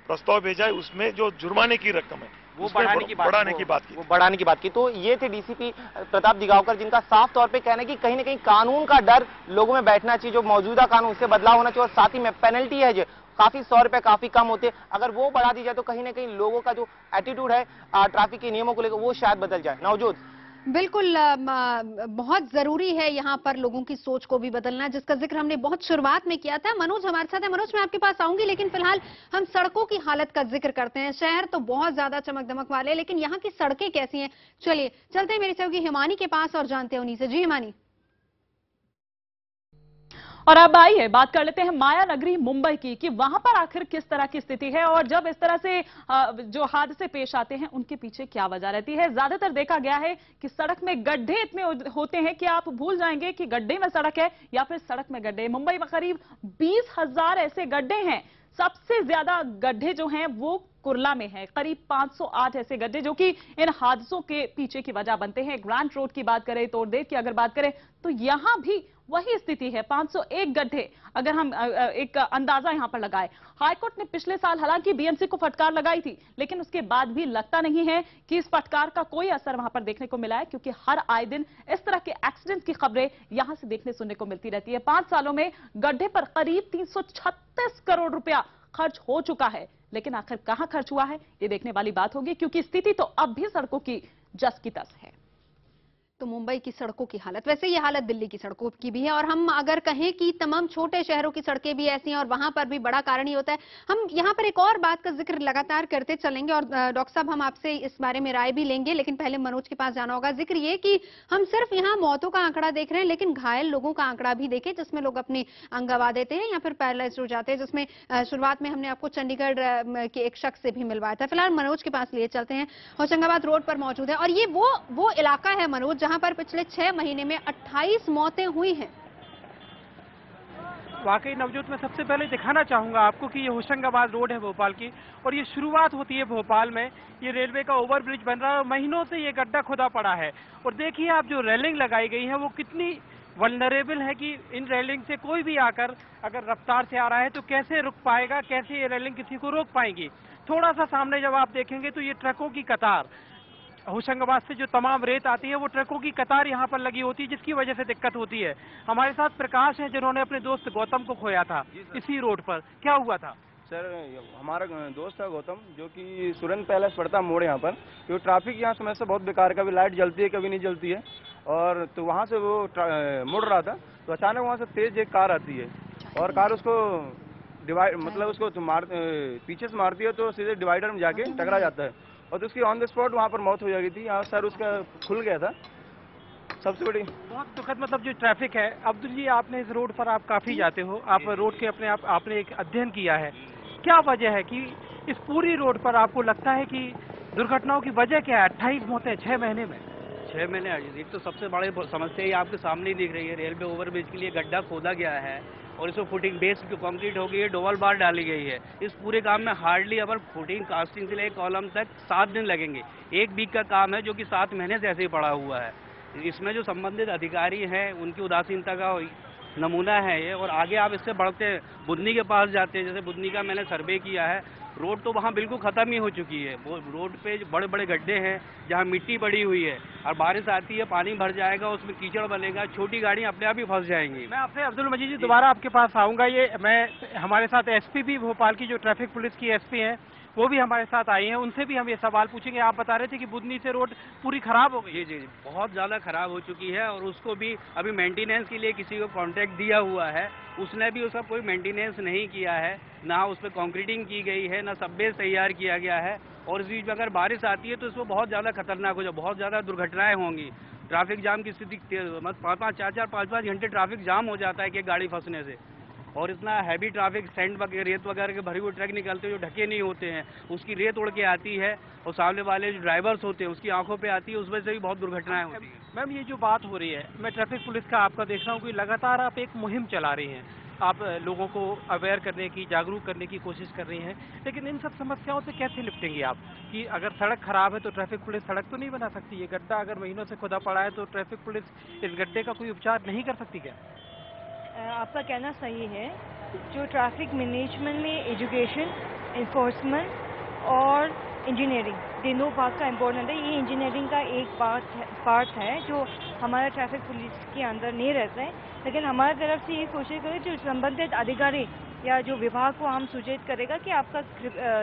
प्रस्ताव भेजा है उसमें जो जुर्माने की रकम है वो बढ़ाने की बात की। तो ये थे डीसीपी प्रताप दिगावकर, जिनका साफ तौर पे कहना है कि कहीं ना कहीं कानून का डर लोगों में बैठना चाहिए, जो मौजूदा कानून उससे बदलाव होना चाहिए, और साथ ही में पेनल्टी है जो काफी 100 रुपए काफी कम होते, अगर वो बढ़ा दी जाए तो कहीं ना कहीं लोगों का जो एटीट्यूड है ट्रैफिक के नियमों को लेकर वो शायद बदल जाए। नवजोत, बिल्कुल बहुत जरूरी है यहाँ पर लोगों की सोच को भी बदलना, जिसका जिक्र हमने बहुत शुरुआत में किया था। मनोज हमारे साथ है। मनोज, मैं आपके पास आऊंगी, लेकिन फिलहाल हम सड़कों की हालत का जिक्र करते हैं। शहर तो बहुत ज्यादा चमक दमक वाले, लेकिन यहाँ की सड़कें कैसी हैं? चलिए चलते हैं मेरी सहयोगी हिमानी के पास और जानते हैं उन्हीं से। जी हिमानी। और अब आइए बात कर लेते हैं माया नगरी मुंबई की, कि वहां पर आखिर किस तरह की स्थिति है और जब इस तरह से जो हादसे पेश आते हैं उनके पीछे क्या वजह रहती है। ज्यादातर देखा गया है कि सड़क में गड्ढे इतने होते हैं कि आप भूल जाएंगे कि गड्ढे में सड़क है या फिर सड़क में गड्ढे। मुंबई में करीब 20,000 ऐसे गड्ढे हैं। सबसे ज्यादा गड्ढे जो हैं वो कुर्ला में है, करीब 508 ऐसे गड्ढे जो कि इन हादसों के पीछे की वजह बनते हैं। ग्रांट रोड की बात करें, तोड़देर की अगर बात करें तो यहां भी वही स्थिति है, 501 गड्ढे। अगर हम एक अंदाजा यहां पर लगाए, हाईकोर्ट ने पिछले साल हालांकि बीएमसी को फटकार लगाई थी, लेकिन उसके बाद भी लगता नहीं है कि इस फटकार का कोई असर वहां पर देखने को मिला है, क्योंकि हर आए दिन इस तरह के एक्सीडेंट की खबरें यहां से देखने सुनने को मिलती रहती है। 5 सालों में गड्ढे पर करीब 336 करोड़ रुपया खर्च हो चुका है, लेकिन आखिर कहां खर्च हुआ है ये देखने वाली बात होगी, क्योंकि स्थिति तो अब भी सड़कों की जस की तस है। तो मुंबई की सड़कों की हालत, वैसे ये हालत दिल्ली की सड़कों की भी है, और हम अगर कहें कि तमाम छोटे शहरों की सड़कें भी ऐसी हैं और वहां पर भी बड़ा कारण ही होता है। हम यहां पर एक और बात का जिक्र लगातार करते चलेंगे और डॉक्टर साहब हम आपसे इस बारे में राय भी लेंगे, लेकिन पहले मनोज के पास जाना होगा। जिक्र ये कि हम सिर्फ यहाँ मौतों का आंकड़ा देख रहे हैं, लेकिन घायल लोगों का आंकड़ा भी देखें जिसमें लोग अपने अंग गंवा देते हैं या फिर पैरालाइज हो जाते हैं, जिसमें शुरुआत में हमने आपको चंडीगढ़ के एक शख्स से भी मिलवाया था। फिलहाल मनोज के पास लिए चलते हैं, होशंगाबाद रोड पर मौजूद है और ये वो इलाका है मनोज जहां पर पिछले 6 महीने में 28 मौतें हुई हैं। वाकई नवजोत, मैं सबसे पहले दिखाना चाहूंगा आपको कि ये होशंगाबाद रोड है भोपाल की, और ये शुरुआत होती है भोपाल में। ये रेलवे का ओवरब्रिज बन रहा है और महीनों से ये गड्ढा खुदा पड़ा है। और देखिए आप, जो रेलिंग लगाई गई है वो कितनी वल्नरेबल है कि इन रेलिंग से कोई भी आकर अगर रफ्तार से आ रहा है तो कैसे रुक पाएगा, कैसे ये रेलिंग किसी को रोक पाएंगी। थोड़ा सा सामने जब आप देखेंगे तो ये ट्रकों की कतार, होशंगाबाद से जो तमाम रेत आती है वो ट्रकों की कतार यहाँ पर लगी होती है, जिसकी वजह से दिक्कत होती है। हमारे साथ प्रकाश है जिन्होंने अपने दोस्त गौतम को खोया था इसी रोड पर। क्या हुआ था? सर, हमारा दोस्त है गौतम, जो कि सुरंग पैलेस पड़ता मोड़ यहाँ पर। जो ट्रैफिक यहाँ समय से बहुत बेकार, कभी लाइट जलती है कभी नहीं जलती है। और तो वहाँ से वो मुड़ रहा था तो अचानक वहाँ से तेज एक कार आती है और कार उसको डिवाइड मतलब उसको पीछे से मारती है तो सीधे डिवाइडर में जाके टकरा जाता है और तो उसकी ऑन द स्पॉट वहाँ पर मौत हो जाती थी। यहाँ सर उसका खुल गया था। सबसे बड़ी बहुत दुखद मतलब जो ट्रैफिक है। अब्दुल जी, आपने इस रोड पर आप काफी जाते हो, आप रोड के अपने आप आपने एक अध्ययन किया है। क्या वजह है कि इस पूरी रोड पर आपको लगता है कि दुर्घटनाओं की वजह क्या है? 28 मौतें 6 महीने में। 6 महीने एक तो सबसे बड़ी समस्या ही आपके सामने ही दिख रही है। रेलवे ओवरब्रिज के लिए गड्ढा खोदा गया है और इसको फुटिंग बेस जो कंक्रीट हो गई है, डबल बार डाली गई है। इस पूरे काम में हार्डली अगर फुटिंग कास्टिंग से लेकर कॉलम तक 7 दिन लगेंगे। 1 वीक का काम है जो कि 7 महीने से ऐसे ही पड़ा हुआ है। इसमें जो संबंधित अधिकारी हैं उनकी उदासीनता का नमूना है ये। और आगे आप इससे बढ़ते हैं, बुधनी के पास जाते हैं, जैसे बुधनी का मैंने सर्वे किया है, रोड तो वहाँ बिल्कुल ख़त्म ही हो चुकी है। वो रोड पे बड़े बड़े गड्ढे हैं जहाँ मिट्टी पड़ी हुई है और बारिश आती है, पानी भर जाएगा, उसमें कीचड़ बनेगा, छोटी गाड़ी अपने आप ही फंस जाएंगी। मैं आपसे अब्दुल मजीद जी दोबारा आपके पास आऊँगा। ये मैं हमारे साथ एसपी भी भोपाल की जो ट्रैफिक पुलिस की एसपी हैं वो भी हमारे साथ आई हैं, उनसे भी हम ये सवाल पूछेंगे। आप बता रहे थे कि बुधनी से रोड पूरी खराब हो गई। जी, बहुत ज़्यादा खराब हो चुकी है और उसको भी अभी मेंटेनेंस के लिए किसी को कॉन्ट्रैक्ट दिया हुआ है, उसने भी उसका कोई मेंटेनेंस नहीं किया है, ना उस पर कंक्रीटिंग की गई है, ना सब बेस तैयार किया गया है। और इस बीच में अगर बारिश आती है तो इसमें बहुत ज़्यादा खतरनाक हो जाए, बहुत ज़्यादा दुर्घटनाएं होंगी। ट्रैफिक जाम की स्थिति 5-5 घंटे ट्रैफिक जाम हो जाता है कि गाड़ी फंसने से। और इतना हैवी ट्रैफिक, सैंड वगैरह रेत वगैरह के भरी हुए ट्रक निकलते हैं जो ढके नहीं होते हैं, उसकी रेत उड़ के आती है और सामने वाले जो ड्राइवर्स होते हैं उसकी आंखों पे आती है, उस वजह से भी बहुत दुर्घटनाएं होती हैं। मैम, ये जो बात हो रही है, मैं ट्रैफिक पुलिस का आपका देख रहा हूँ कि लगातार आप एक मुहिम चला रही हैं, आप लोगों को अवेयर करने की, जागरूक करने की कोशिश कर रही हैं, लेकिन इन सब समस्याओं से कैसे निपटेंगे आप? कि अगर सड़क खराब है तो ट्रैफिक पुलिस सड़क तो नहीं बना सकती। ये गड्ढा अगर महीनों से खुदा पड़ा है तो ट्रैफिक पुलिस इस गड्ढे का कोई उपचार नहीं कर सकती क्या? आपका कहना सही है। जो ट्रैफिक मैनेजमेंट में एजुकेशन, इन्फोर्समेंट और इंजीनियरिंग तीनों भाग का इम्पोर्टेंट है। ये इंजीनियरिंग का एक पार्ट है जो हमारा ट्रैफिक पुलिस के अंदर नहीं रहता है, लेकिन हमारी तरफ से ये कोशिश करें जो संबंधित अधिकारी या जो विभाग को हम सूचित करेगा कि आपका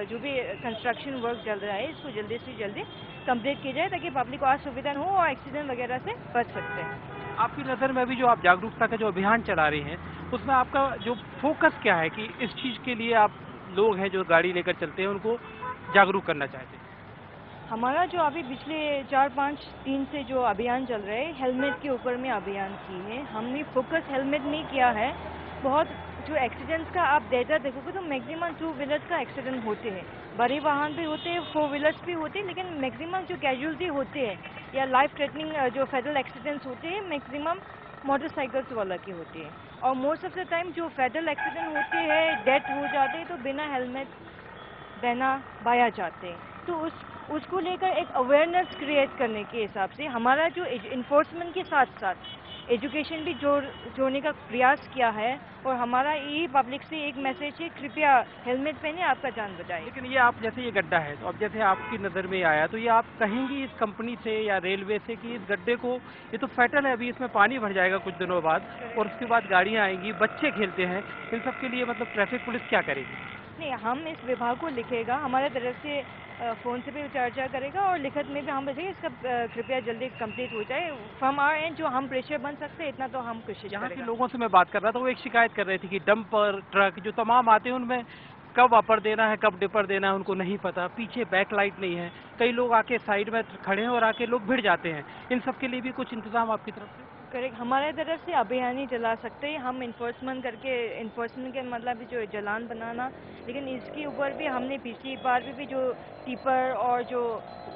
जो भी कंस्ट्रक्शन वर्क चल रहा है इसको जल्दी से जल्दी कंप्लीट किया जाए ताकि पब्लिक को असुविधा हो और एक्सीडेंट वगैरह से बच सकते हैं। आपकी नज़र में अभी जो आप जागरूकता का जो अभियान चला रही हैं उसमें आपका जो फोकस क्या है कि इस चीज़ के लिए आप लोग हैं जो गाड़ी लेकर चलते हैं उनको जागरूक करना चाहते हैं? हमारा जो अभी पिछले 4-5 दिन से जो अभियान चल रहा है, हेलमेट के ऊपर में अभियान की है हमने। फोकस हेलमेट में किया है। बहुत जो एक्सीडेंट्स का आप डेटा देखोगे तो मैक्सिमम 2 व्हीलर्स का एक्सीडेंट होते हैं, बड़े वाहन भी होते हैं, 4 व्हीलर्स भी होते हैं, लेकिन मैक्सिमम जो कैजुअलिटी होते हैं या लाइफ थ्रेटनिंग जो फेटल एक्सीडेंट्स होते हैं मैक्सिमम मोटरसाइकिल्स वाला के होते हैं। और मोस्ट ऑफ द टाइम जो फेटल एक्सीडेंट होते हैं, डेथ हो जाते हैं तो बिना हेलमेट पहना पाया जाते हैं। तो उसको लेकर एक अवेयरनेस क्रिएट करने के हिसाब से हमारा जो इन्फोर्समेंट के साथ साथ एजुकेशन भी जोड़ने का प्रयास किया है। और हमारा ये पब्लिक से एक मैसेज है, कृपया हेलमेट पहने, आपका जान बचाए। लेकिन ये आप जैसे ये गड्ढा है तो अब जैसे आपकी नज़र में आया तो ये आप कहेंगी इस कंपनी से या रेलवे से कि इस गड्ढे को, ये तो फैटल है, अभी इसमें पानी भर जाएगा कुछ दिनों बाद और उसके बाद गाड़ियाँ आएंगी, बच्चे खेलते हैं, इन सब के लिए मतलब ट्रैफिक पुलिस क्या करेगी? नहीं, हम इस विभाग को लिखेगा, हमारे तरफ से फ़ोन से भी चर्चा करेगा और लिखित में भी हम बताएंगे इसका कृपया जल्दी कंप्लीट हो जाए। फ्रॉम आवर एंड जो हम प्रेशर बन सकते हैं इतना तो हम कोशिश यहाँ के करेंगे। लोगों से मैं बात कर रहा था, वो एक शिकायत कर रहे थे कि डंपर ट्रक जो तमाम आते हैं उनमें कब अपर देना है कब डिपर देना है उनको नहीं पता, पीछे बैक लाइट नहीं है, कई लोग आके साइड में खड़े हैं और आके लोग भिड़ जाते हैं। इन सब के लिए भी कुछ इंतजाम आपकी तरफ से? करेक्ट, हमारे तरफ से अभियान ही चला सकते हैं हम इन्फोर्समेंट करके। इन्फोर्समेंट के मतलब जो चालान बनाना, लेकिन इसके ऊपर भी हमने पिछली बार भी जो टिपर और जो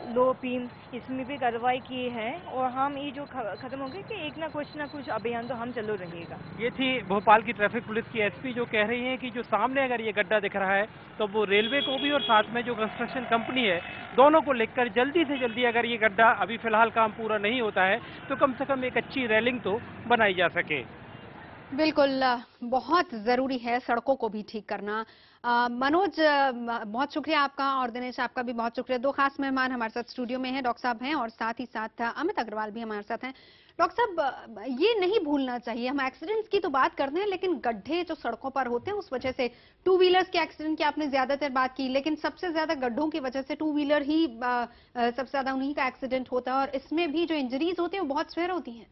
लो बीम इसमें भी कार्रवाई की है और हम ये जो खत्म हो गए कि एक ना कुछ अभियान तो हम चलो रहेगा। ये थी भोपाल की ट्रैफिक पुलिस की एसपी जो कह रही हैं कि जो सामने अगर ये गड्ढा दिख रहा है तो वो रेलवे को भी और साथ में जो कंस्ट्रक्शन कंपनी है दोनों को लेकर जल्दी से जल्दी अगर ये गड्ढा अभी फिलहाल काम पूरा नहीं होता है तो कम से कम एक अच्छी रेलिंग तो बनाई जा सके। बिल्कुल, बहुत जरूरी है सड़कों को भी ठीक करना। मनोज, बहुत शुक्रिया आपका और दिनेश आपका भी बहुत शुक्रिया। दो खास मेहमान हमारे साथ स्टूडियो में हैं, डॉक्टर साहब हैं और साथ ही साथ अमित अग्रवाल भी हमारे साथ हैं। डॉक्टर साहब, ये नहीं भूलना चाहिए, हम एक्सीडेंट्स की तो बात करते हैं लेकिन गड्ढे जो सड़कों पर होते हैं उस वजह से टू व्हीलर्स के एक्सीडेंट की आपने ज्यादातर बात की, लेकिन सबसे ज्यादा गड्ढों की वजह से टू व्हीलर ही सबसे ज्यादा उन्हीं का एक्सीडेंट होता है और इसमें भी जो इंजरीज होती है वो बहुत सीवियर होती है।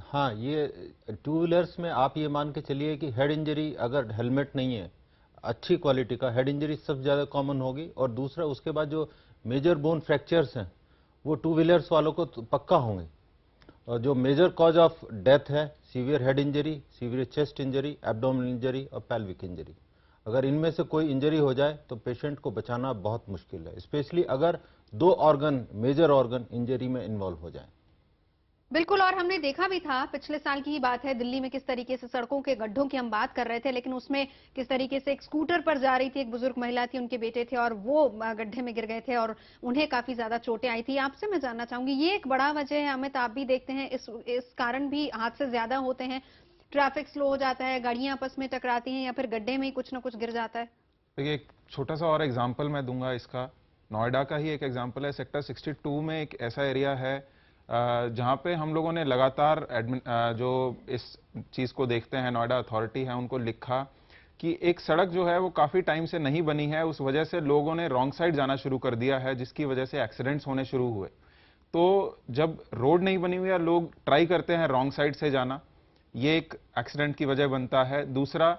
हाँ, ये टू व्हीलर्स में आप ये मान के चलिए कि हेड इंजरी अगर हेलमेट नहीं है अच्छी क्वालिटी का, हेड इंजरी सबसे ज़्यादा कॉमन होगी। और दूसरा उसके बाद जो मेजर बोन फ्रैक्चर्स हैं वो टू व्हीलर्स वालों को तो पक्का होंगे। और जो मेजर कॉज ऑफ डेथ है severe head injury, severe chest injury, abdominal injury और पेल्विक इंजरी। अगर इनमें से कोई इंजरी हो जाए तो पेशेंट को बचाना बहुत मुश्किल है, स्पेशली अगर दो ऑर्गन, मेजर ऑर्गन इंजरी में इन्वॉल्व हो जाए। बिल्कुल, और हमने देखा भी था, पिछले साल की ही बात है, दिल्ली में किस तरीके से सड़कों के गड्ढों की हम बात कर रहे थे, लेकिन उसमें किस तरीके से एक स्कूटर पर जा रही थी, एक बुजुर्ग महिला थी, उनके बेटे थे और वो गड्ढे में गिर गए थे और उन्हें काफी ज्यादा चोटें आई थी। आपसे मैं जानना चाहूंगी, ये एक बड़ा वजह है अमित, आप भी देखते हैं इस कारण भी हादसे ज्यादा होते हैं, ट्रैफिक स्लो हो जाता है, गाड़ियां आपस में टकराती हैं या फिर गड्ढे में ही कुछ ना कुछ गिर जाता है? देखिए, एक छोटा सा और एग्जाम्पल मैं दूंगा इसका, नोएडा का ही एक एग्जाम्पल है। सेक्टर 62 में एक ऐसा एरिया है जहां पे हम लोगों ने लगातार जो इस चीज को देखते हैं, नोएडा अथॉरिटी है, उनको लिखा कि एक सड़क जो है वो काफी टाइम से नहीं बनी है, उस वजह से लोगों ने रॉन्ग साइड जाना शुरू कर दिया है, जिसकी वजह से एक्सीडेंट्स होने शुरू हुए। तो जब रोड नहीं बनी हुई है, लोग ट्राई करते हैं रॉन्ग साइड से जाना, ये एक एक्सीडेंट की वजह बनता है। दूसरा,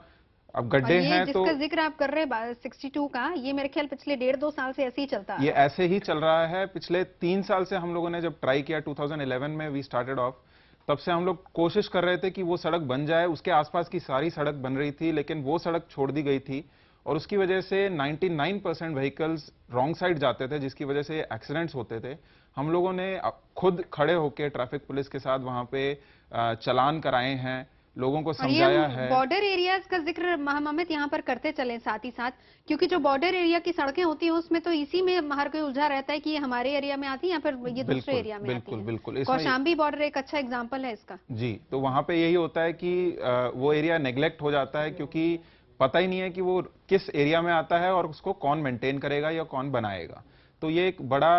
अब गड्ढे हैं तो जिसका जिक्र आप कर रहे हैं 62 का, ये मेरे ख्याल पिछले 1.5-2 साल से ऐसे ही चलता है। ये ऐसे ही चल रहा है। पिछले 3 साल से हम लोगों ने जब ट्राई किया, 2011 में वी स्टार्टेड ऑफ, तब से हम लोग कोशिश कर रहे थे कि वो सड़क बन जाए। उसके आसपास की सारी सड़क बन रही थी, लेकिन वो सड़क छोड़ दी गई थी और उसकी वजह से 99% व्हीकल्स रॉन्ग साइड जाते थे, जिसकी वजह से एक्सीडेंट्स होते थे। हम लोगों ने खुद खड़े होकर ट्रैफिक पुलिस के साथ वहां पे चालान कराए हैं, लोगों को समझाया है। बॉर्डर एरियाज का जिक्र हम अमित यहाँ पर करते चले साथ ही साथ, क्योंकि जो बॉर्डर एरिया की सड़कें होती हैं उसमें तो इसी में हर कोई उलझा रहता है कि ये हमारे एरिया में आती है या फिर ये दूसरे एरिया में आती है। बिल्कुल। कौशाम्बी बॉर्डर एक अच्छा एग्जाम्पल है इसका। जी, तो वहां पे यही होता है कि वो एरिया नेग्लेक्ट हो जाता है, क्योंकि पता ही नहीं है कि वो किस एरिया में आता है और उसको कौन मेंटेन करेगा या कौन बनाएगा। तो ये एक बड़ा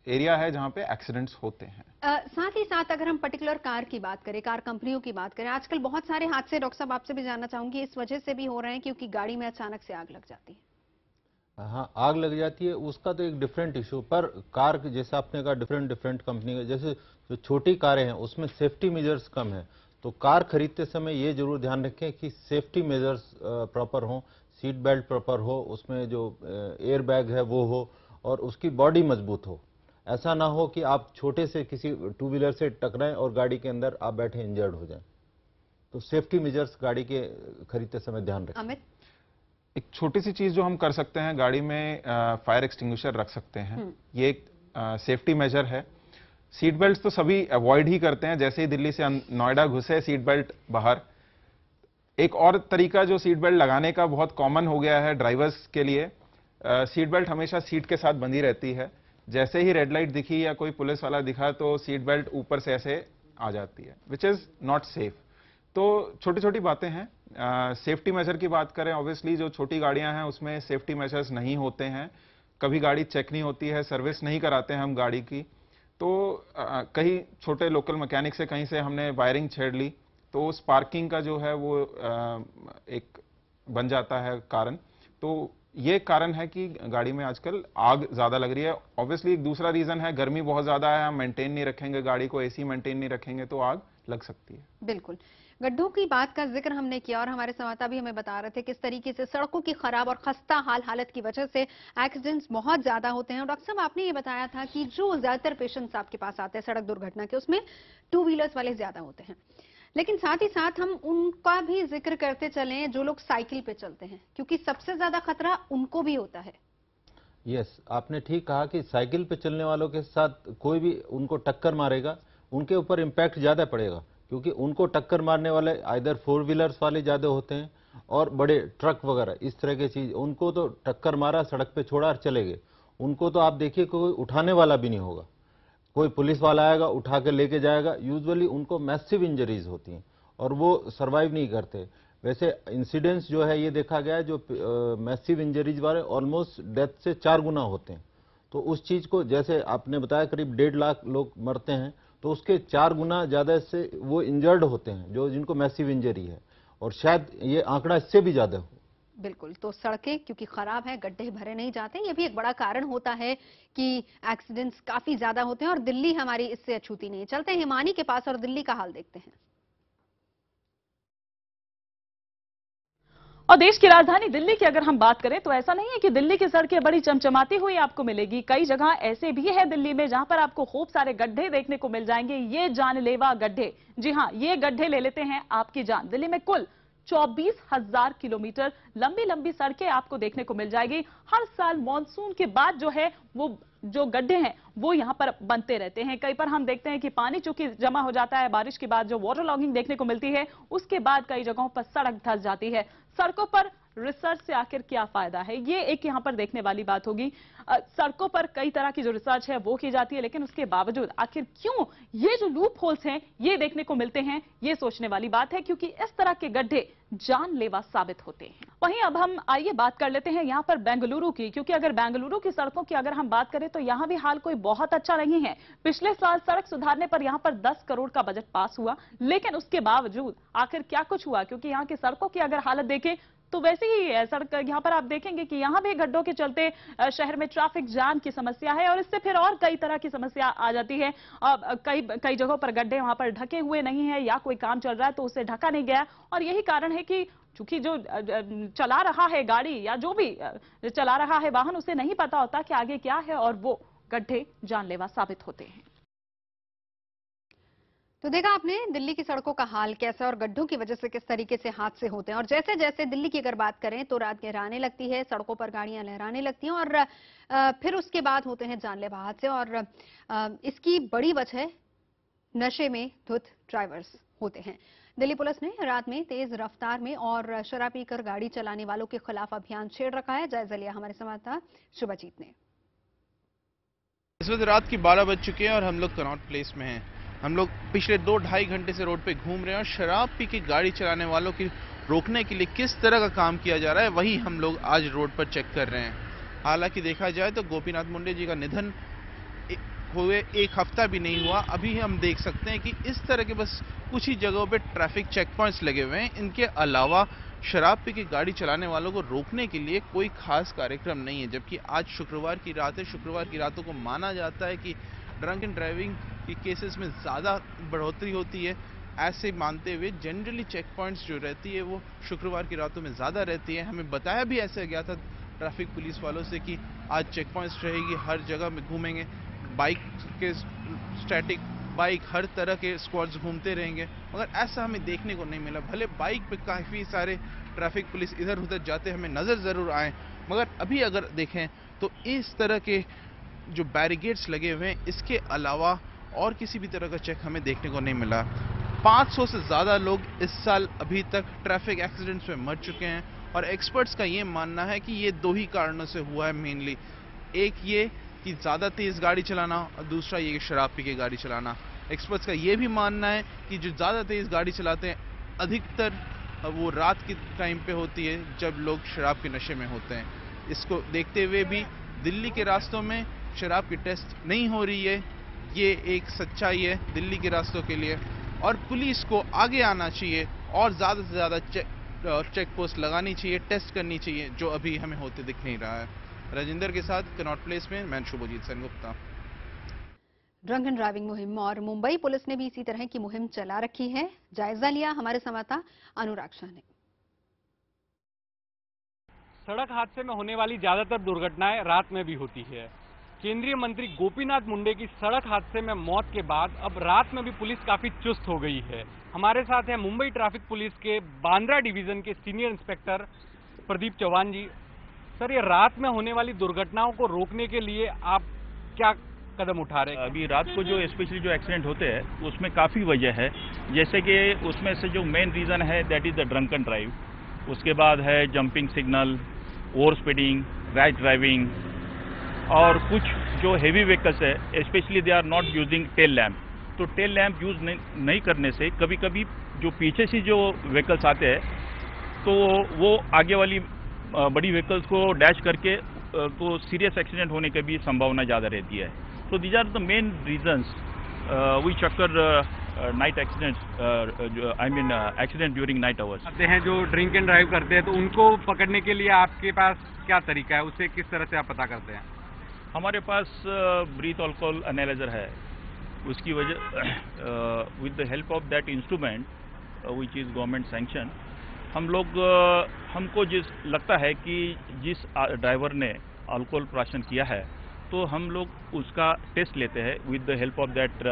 एरिया है जहां पे एक्सीडेंट्स होते हैं। साथ ही साथ अगर हम पर्टिकुलर कार की बात करें, कार कंपनियों की बात करें, आजकल बहुत सारे हादसे, डॉक्टर साहब आपसे भी जानना चाहूंगी, इस वजह से भी हो रहे हैं क्योंकि गाड़ी में अचानक से आग लग जाती है। हाँ, आग लग जाती है, उसका तो एक डिफरेंट इशू, पर कार जैसे आपने कहा डिफरेंट कंपनी का, जैसे जो छोटी कारें हैं उसमें सेफ्टी मेजर्स कम है, तो कार खरीदते समय ये जरूर ध्यान रखें कि सेफ्टी मेजर्स प्रॉपर हों, सीट बेल्ट प्रॉपर हो, उसमें जो एयर बैग है वो हो और उसकी बॉडी मजबूत हो। ऐसा ना हो कि आप छोटे से किसी टू व्हीलर से टकराएं और गाड़ी के अंदर आप बैठे इंजर्ड हो जाएं। तो सेफ्टी मेजर्स गाड़ी के खरीदते समय ध्यान रखें। अमित, एक छोटी सी चीज जो हम कर सकते हैं, गाड़ी में फायर एक्सटिंग्विशर रख सकते हैं, ये एक सेफ्टी मेजर है। सीट बेल्ट तो सभी अवॉइड ही करते हैं, जैसे ही दिल्ली से नोएडा घुसे सीट बेल्ट बाहर। एक और तरीका जो सीट बेल्ट लगाने का बहुत कॉमन हो गया है ड्राइवर्स के लिए, सीट बेल्ट हमेशा सीट के साथ बंधी रहती है, जैसे ही रेड लाइट दिखी या कोई पुलिस वाला दिखा तो सीट बेल्ट ऊपर से ऐसे आ जाती है, विच इज नॉट सेफ। तो छोटी छोटी बातें हैं। सेफ्टी मेजर की बात करें, ऑब्वियसली जो छोटी गाड़ियां हैं उसमें सेफ्टी मेजर्स नहीं होते हैं, कभी गाड़ी चेक नहीं होती है, सर्विस नहीं कराते हैं हम गाड़ी की, तो कहीं छोटे लोकल मैकेनिक से कहीं से हमने वायरिंग छेड़ ली तो स्पार्किंग का जो है वो एक बन जाता है कारण। तो ये कारण है कि गाड़ी में आजकल आग ज्यादा लग रही है। ऑब्वियसली एक दूसरा रीजन है, गर्मी बहुत ज्यादा है, हम मेंटेन नहीं रखेंगे गाड़ी को, एसी मेंटेन नहीं रखेंगे तो आग लग सकती है। बिल्कुल, गड्ढों की बात का जिक्र हमने किया और हमारे संवाददाता भी हमें बता रहे थे किस तरीके से सड़कों की खराब और खस्ता हालत की वजह से एक्सीडेंट्स बहुत ज्यादा होते हैं। और डॉक्टर साहब, आपने ये बताया था कि जो ज्यादातर पेशेंट्स आपके पास आते हैं सड़क दुर्घटना के, उसमें 2 व्हीलर्स वाले ज्यादा होते हैं, लेकिन साथ ही साथ हम उनका भी जिक्र करते चलें जो लोग साइकिल पे चलते हैं, क्योंकि सबसे ज्यादा खतरा उनको भी होता है। यस, आपने ठीक कहा कि साइकिल पे चलने वालों के साथ कोई भी उनको टक्कर मारेगा, उनके ऊपर इम्पैक्ट ज्यादा पड़ेगा, क्योंकि उनको टक्कर मारने वाले आइदर 4 व्हीलर्स वाले ज्यादा होते हैं और बड़े ट्रक वगैरह इस तरह की चीज। उनको तो टक्कर मारा, सड़क पे छोड़ा और चले गए, उनको तो आप देखिए कोई उठाने वाला भी नहीं होगा, कोई पुलिस वाला आएगा उठा के लेके जाएगा। यूजुअली उनको मैसिव इंजरीज होती हैं और वो सरवाइव नहीं करते। वैसे इंसिडेंट्स जो है ये देखा गया है, जो मैसिव इंजरीज वाले ऑलमोस्ट डेथ से 4 गुना होते हैं। तो उस चीज को, जैसे आपने बताया करीब 1.5 लाख लोग मरते हैं, तो उसके 4 गुना ज्यादा से वो इंजर्ड होते हैं जो जिनको मैसिव इंजरी है, और शायद ये आंकड़ा इससे भी ज्यादा हो। बिल्कुल, तो सड़कें क्योंकि खराब है, गड्ढे भरे नहीं जाते, ये भी एक बड़ा कारण होता है कि एक्सीडेंट्स काफी ज्यादा होते हैं। और दिल्ली हमारी इससे अछूती नहीं। चलते हैं हिमानी के पास और दिल्ली का हाल देखते हैं। और देश की राजधानी दिल्ली की अगर हम बात करें तो ऐसा नहीं है कि दिल्ली की सड़कें बड़ी चमचमाती हुई आपको मिलेगी। कई जगह ऐसे भी है दिल्ली में जहां पर आपको खूब सारे गड्ढे देखने को मिल जाएंगे। ये जानलेवा गड्ढे, जी हां, ये गड्ढे ले लेते हैं आपकी जान। दिल्ली में कुल 24,000 किलोमीटर लंबी लंबी सड़कें आपको देखने को मिल जाएगी। हर साल मॉनसून के बाद जो है वो जो गड्ढे हैं वो यहां पर बनते रहते हैं। कई पर हम देखते हैं कि पानी चूंकि जमा हो जाता है, बारिश के बाद जो वाटर लॉगिंग देखने को मिलती है, उसके बाद कई जगहों पर सड़क धंस जाती है। सड़कों पर रिसर्च से आखिर क्या फायदा है, ये एक यहां पर देखने वाली बात होगी। सड़कों पर कई तरह की जो रिसर्च है वो की जाती है, लेकिन उसके बावजूद आखिर क्यों ये जो लूप होल्स हैं ये देखने को मिलते हैं, ये सोचने वाली बात है, क्योंकि इस तरह के गड्ढे जानलेवा साबित होते हैं। वहीं अब हम आइए बात कर लेते हैं यहां पर बेंगलुरु की, क्योंकि अगर बेंगलुरु की सड़कों की अगर हम बात करें तो यहां भी हाल कोई बहुत अच्छा नहीं है। पिछले साल सड़क सुधारने पर यहां पर 10 करोड़ का बजट पास हुआ, लेकिन उसके बावजूद आखिर क्या कुछ हुआ, क्योंकि यहां की सड़कों की अगर हालत देखें तो वैसे ही है सड़क। यहां पर आप देखेंगे कि यहां भी गड्ढों के चलते शहर में ट्रैफिक जाम की समस्या है और इससे फिर और कई तरह की समस्या आ जाती है। कई जगहों पर गड्ढे वहां पर ढके हुए नहीं है या कोई काम चल रहा है तो उसे ढका नहीं गया, और यही कारण है कि चूंकि जो चला रहा है गाड़ी या जो भी चला रहा है वाहन, उसे नहीं पता होता कि आगे क्या है और वो गड्ढे जानलेवा साबित होते हैं। तो देखा आपने दिल्ली की सड़कों का हाल कैसा और गड्ढों की वजह से किस तरीके से हादसे होते हैं। और जैसे जैसे दिल्ली की अगर बात करें तो रात गहराने लगती है, सड़कों पर गाड़ियां लहराने लगती हैं और फिर उसके बाद होते हैं जानलेवा हादसे। और इसकी बड़ी वजह नशे में धुत ड्राइवर्स होते हैं। दिल्ली पुलिस ने रात में तेज रफ्तार में और शराब पीकर गाड़ी चलाने वालों के खिलाफ अभियान छेड़ रखा है। जायजा लिया हमारे संवाददाता शुभजीत ने। इस वक्त रात की 12 बज चुके हैं और हम लोग कनॉट प्लेस में हैं। हम लोग पिछले 2-2.5 घंटे से रोड पे घूम रहे हैं और शराब पी के गाड़ी चलाने वालों की रोकने के लिए किस तरह का काम किया जा रहा है वही हम लोग आज रोड पर चेक कर रहे हैं। हालांकि देखा जाए तो गोपीनाथ मुंडे जी का निधन हुए 1 हफ्ता भी नहीं हुआ, अभी हम देख सकते हैं कि इस तरह के बस कुछ ही जगहों पे ट्रैफिक चेक पॉइंट्स लगे हुए हैं। इनके अलावा शराब पी के गाड़ी चलाने वालों को रोकने के लिए कोई खास कार्यक्रम नहीं है। जबकि आज शुक्रवार की रात है, शुक्रवार की रातों को माना जाता है कि ड्रंक एंड ड्राइविंग की केसेस में ज़्यादा बढ़ोतरी होती है। ऐसे मानते हुए जनरली चेक पॉइंट्स जो रहती है वो शुक्रवार की रातों में ज़्यादा रहती है। हमें बताया भी ऐसा गया था ट्रैफिक पुलिस वालों से कि आज चेक पॉइंट्स रहेगी, हर जगह में घूमेंगे, बाइक के स्टैटिक बाइक हर तरह के स्क्वाड्स घूमते रहेंगे, मगर ऐसा हमें देखने को नहीं मिला। भले बाइक पे काफ़ी सारे ट्रैफिक पुलिस इधर उधर जाते हमें नज़र ज़रूर आए, मगर अभी अगर देखें तो इस तरह के जो बैरिकेड्स लगे हुए हैं इसके अलावा और किसी भी तरह का चेक हमें देखने को नहीं मिला। 500 से ज़्यादा लोग इस साल अभी तक ट्रैफिक एक्सीडेंट्स में मर चुके हैं और एक्सपर्ट्स का ये मानना है कि ये 2 ही कारणों से हुआ है मेनली। एक ये कि ज़्यादा तेज़ गाड़ी चलाना और दूसरा ये कि शराब पी के गाड़ी चलाना। एक्सपर्ट्स का ये भी मानना है कि जो ज़्यादा तेज़ गाड़ी चलाते हैं अधिकतर वो रात के टाइम पे होती है जब लोग शराब के नशे में होते हैं। इसको देखते हुए भी दिल्ली के रास्तों में शराब की टेस्ट नहीं हो रही है, ये एक सच्चाई है दिल्ली के रास्तों के लिए। और पुलिस को आगे आना चाहिए और ज़्यादा से ज़्यादा चेक पोस्ट लगानी चाहिए, टेस्ट करनी चाहिए, जो अभी हमें होते दिख नहीं रहा है। राजेंद्र के साथ कनॉट प्लेस में मैं Shubhajit Sengupta. Drunk and driving मुहिम और मुंबई पुलिस ने भी इसी तरह की मुहिम चला रखी है। जायजा लिया हमारे संवाददाता अनुराग शाह ने। सड़क हादसे में होने वाली ज्यादातर दुर्घटनाएं रात में भी होती है। केंद्रीय मंत्री गोपीनाथ मुंडे की सड़क हादसे में मौत के बाद अब रात में भी पुलिस काफी चुस्त हो गई है। हमारे साथ है मुंबई ट्रैफिक पुलिस के बांद्रा डिवीजन के सीनियर इंस्पेक्टर प्रदीप चौहान जी। सर, ये रात में होने वाली दुर्घटनाओं को रोकने के लिए आप क्या कदम उठा रहे हैं? अभी रात को जो स्पेशली जो एक्सीडेंट होते हैं उसमें काफ़ी वजह है। जैसे कि उसमें से जो मेन रीज़न है that is the drunken drive, उसके बाद है jumping signal, over speeding, rash driving, और कुछ जो हेवी व्हीकल्स है specially they are not using tail lamp. तो टेल लैम्प यूज़ नहीं करने से कभी कभी जो पीछे से जो व्हीकल्स आते हैं तो वो आगे वाली बड़ी व्हीकल्स को डैश करके तो सीरियस एक्सीडेंट होने की भी संभावना ज़्यादा रहती है। So these are the main reasons which occur night accidents, accident during night hours. आते हैं जो ड्रिंक एंड ड्राइव करते हैं तो उनको पकड़ने के लिए आपके पास क्या तरीका है, उससे किस तरह से आप पता करते हैं? हमारे पास ब्रीथ अल्कोहल एनालाइजर है। उसकी वजह with the help of that instrument which is government sanction, हम लोग हमको जिस लगता है कि जिस ड्राइवर ने अल्कोहल प्राशन किया है तो हम लोग उसका टेस्ट लेते हैं with the help of that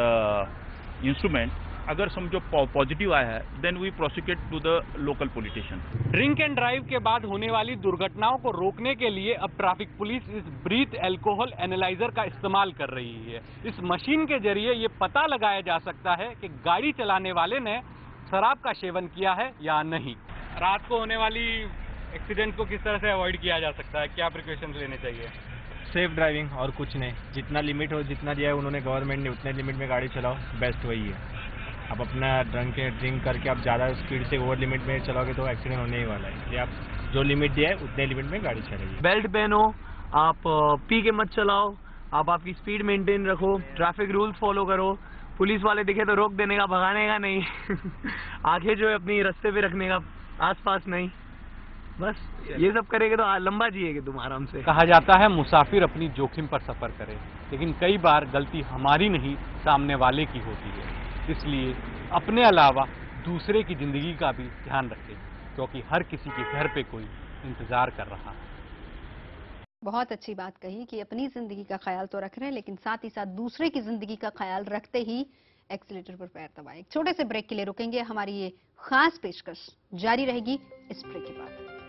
instrument. अगर समझो पॉजिटिव आया है then we prosecute to the local politician. Drink and drive के बाद होने वाली दुर्घटनाओं को रोकने के लिए अब ट्रैफिक पुलिस इस ब्रीथ अल्कोहल एनालाइजर का इस्तेमाल कर रही है। इस मशीन के जरिए ये पता लगाया जा सकता है कि गाड़ी चलाने वाले ने शराब का सेवन किया है या नहीं। रात को होने वाली एक्सीडेंट को किस तरह से अवॉइड किया जा सकता है, क्या प्रिकॉशंस लेने चाहिए? सेफ ड्राइविंग और कुछ नहीं। जितना लिमिट हो, जितना दिया है उन्होंने गवर्नमेंट ने, उतने लिमिट में गाड़ी चलाओ, बेस्ट वही है। आप अपना ड्रिंक करके आप ज़्यादा स्पीड से ओवर लिमिट में चलाओगे तो एक्सीडेंट होने ही वाला है। इसलिए आप जो लिमिट दिया है उतने लिमिट में गाड़ी चलाइए। बेल्ट पहनो, आप पी के मत चलाओ, आप आपकी स्पीड मेंटेन रखो, ट्रैफिक रूल्स फॉलो करो। पुलिस वाले दिखे तो रोक देने का, भगाने का नहीं। आंखें जो है अपनी रास्ते पे रखने का, आसपास नहीं। बस ये सब करेंगे तो लंबा जिएगे तुम आराम से। कहा जाता है मुसाफिर अपनी जोखिम पर सफर करे, लेकिन कई बार गलती हमारी नहीं सामने वाले की होती है। इसलिए अपने अलावा दूसरे की जिंदगी का भी ध्यान रखें, क्योंकि हर किसी के घर पे कोई इंतजार कर रहा है। बहुत अच्छी बात कही कि अपनी जिंदगी का ख्याल तो रख रहे हैं, लेकिन साथ ही साथ दूसरे की जिंदगी का ख्याल रखते ही एक्सीलेटर पर पैर दबाएं। एक छोटे से ब्रेक के लिए रुकेंगे। हमारी ये खास पेशकश जारी रहेगी इस ब्रेक के बाद।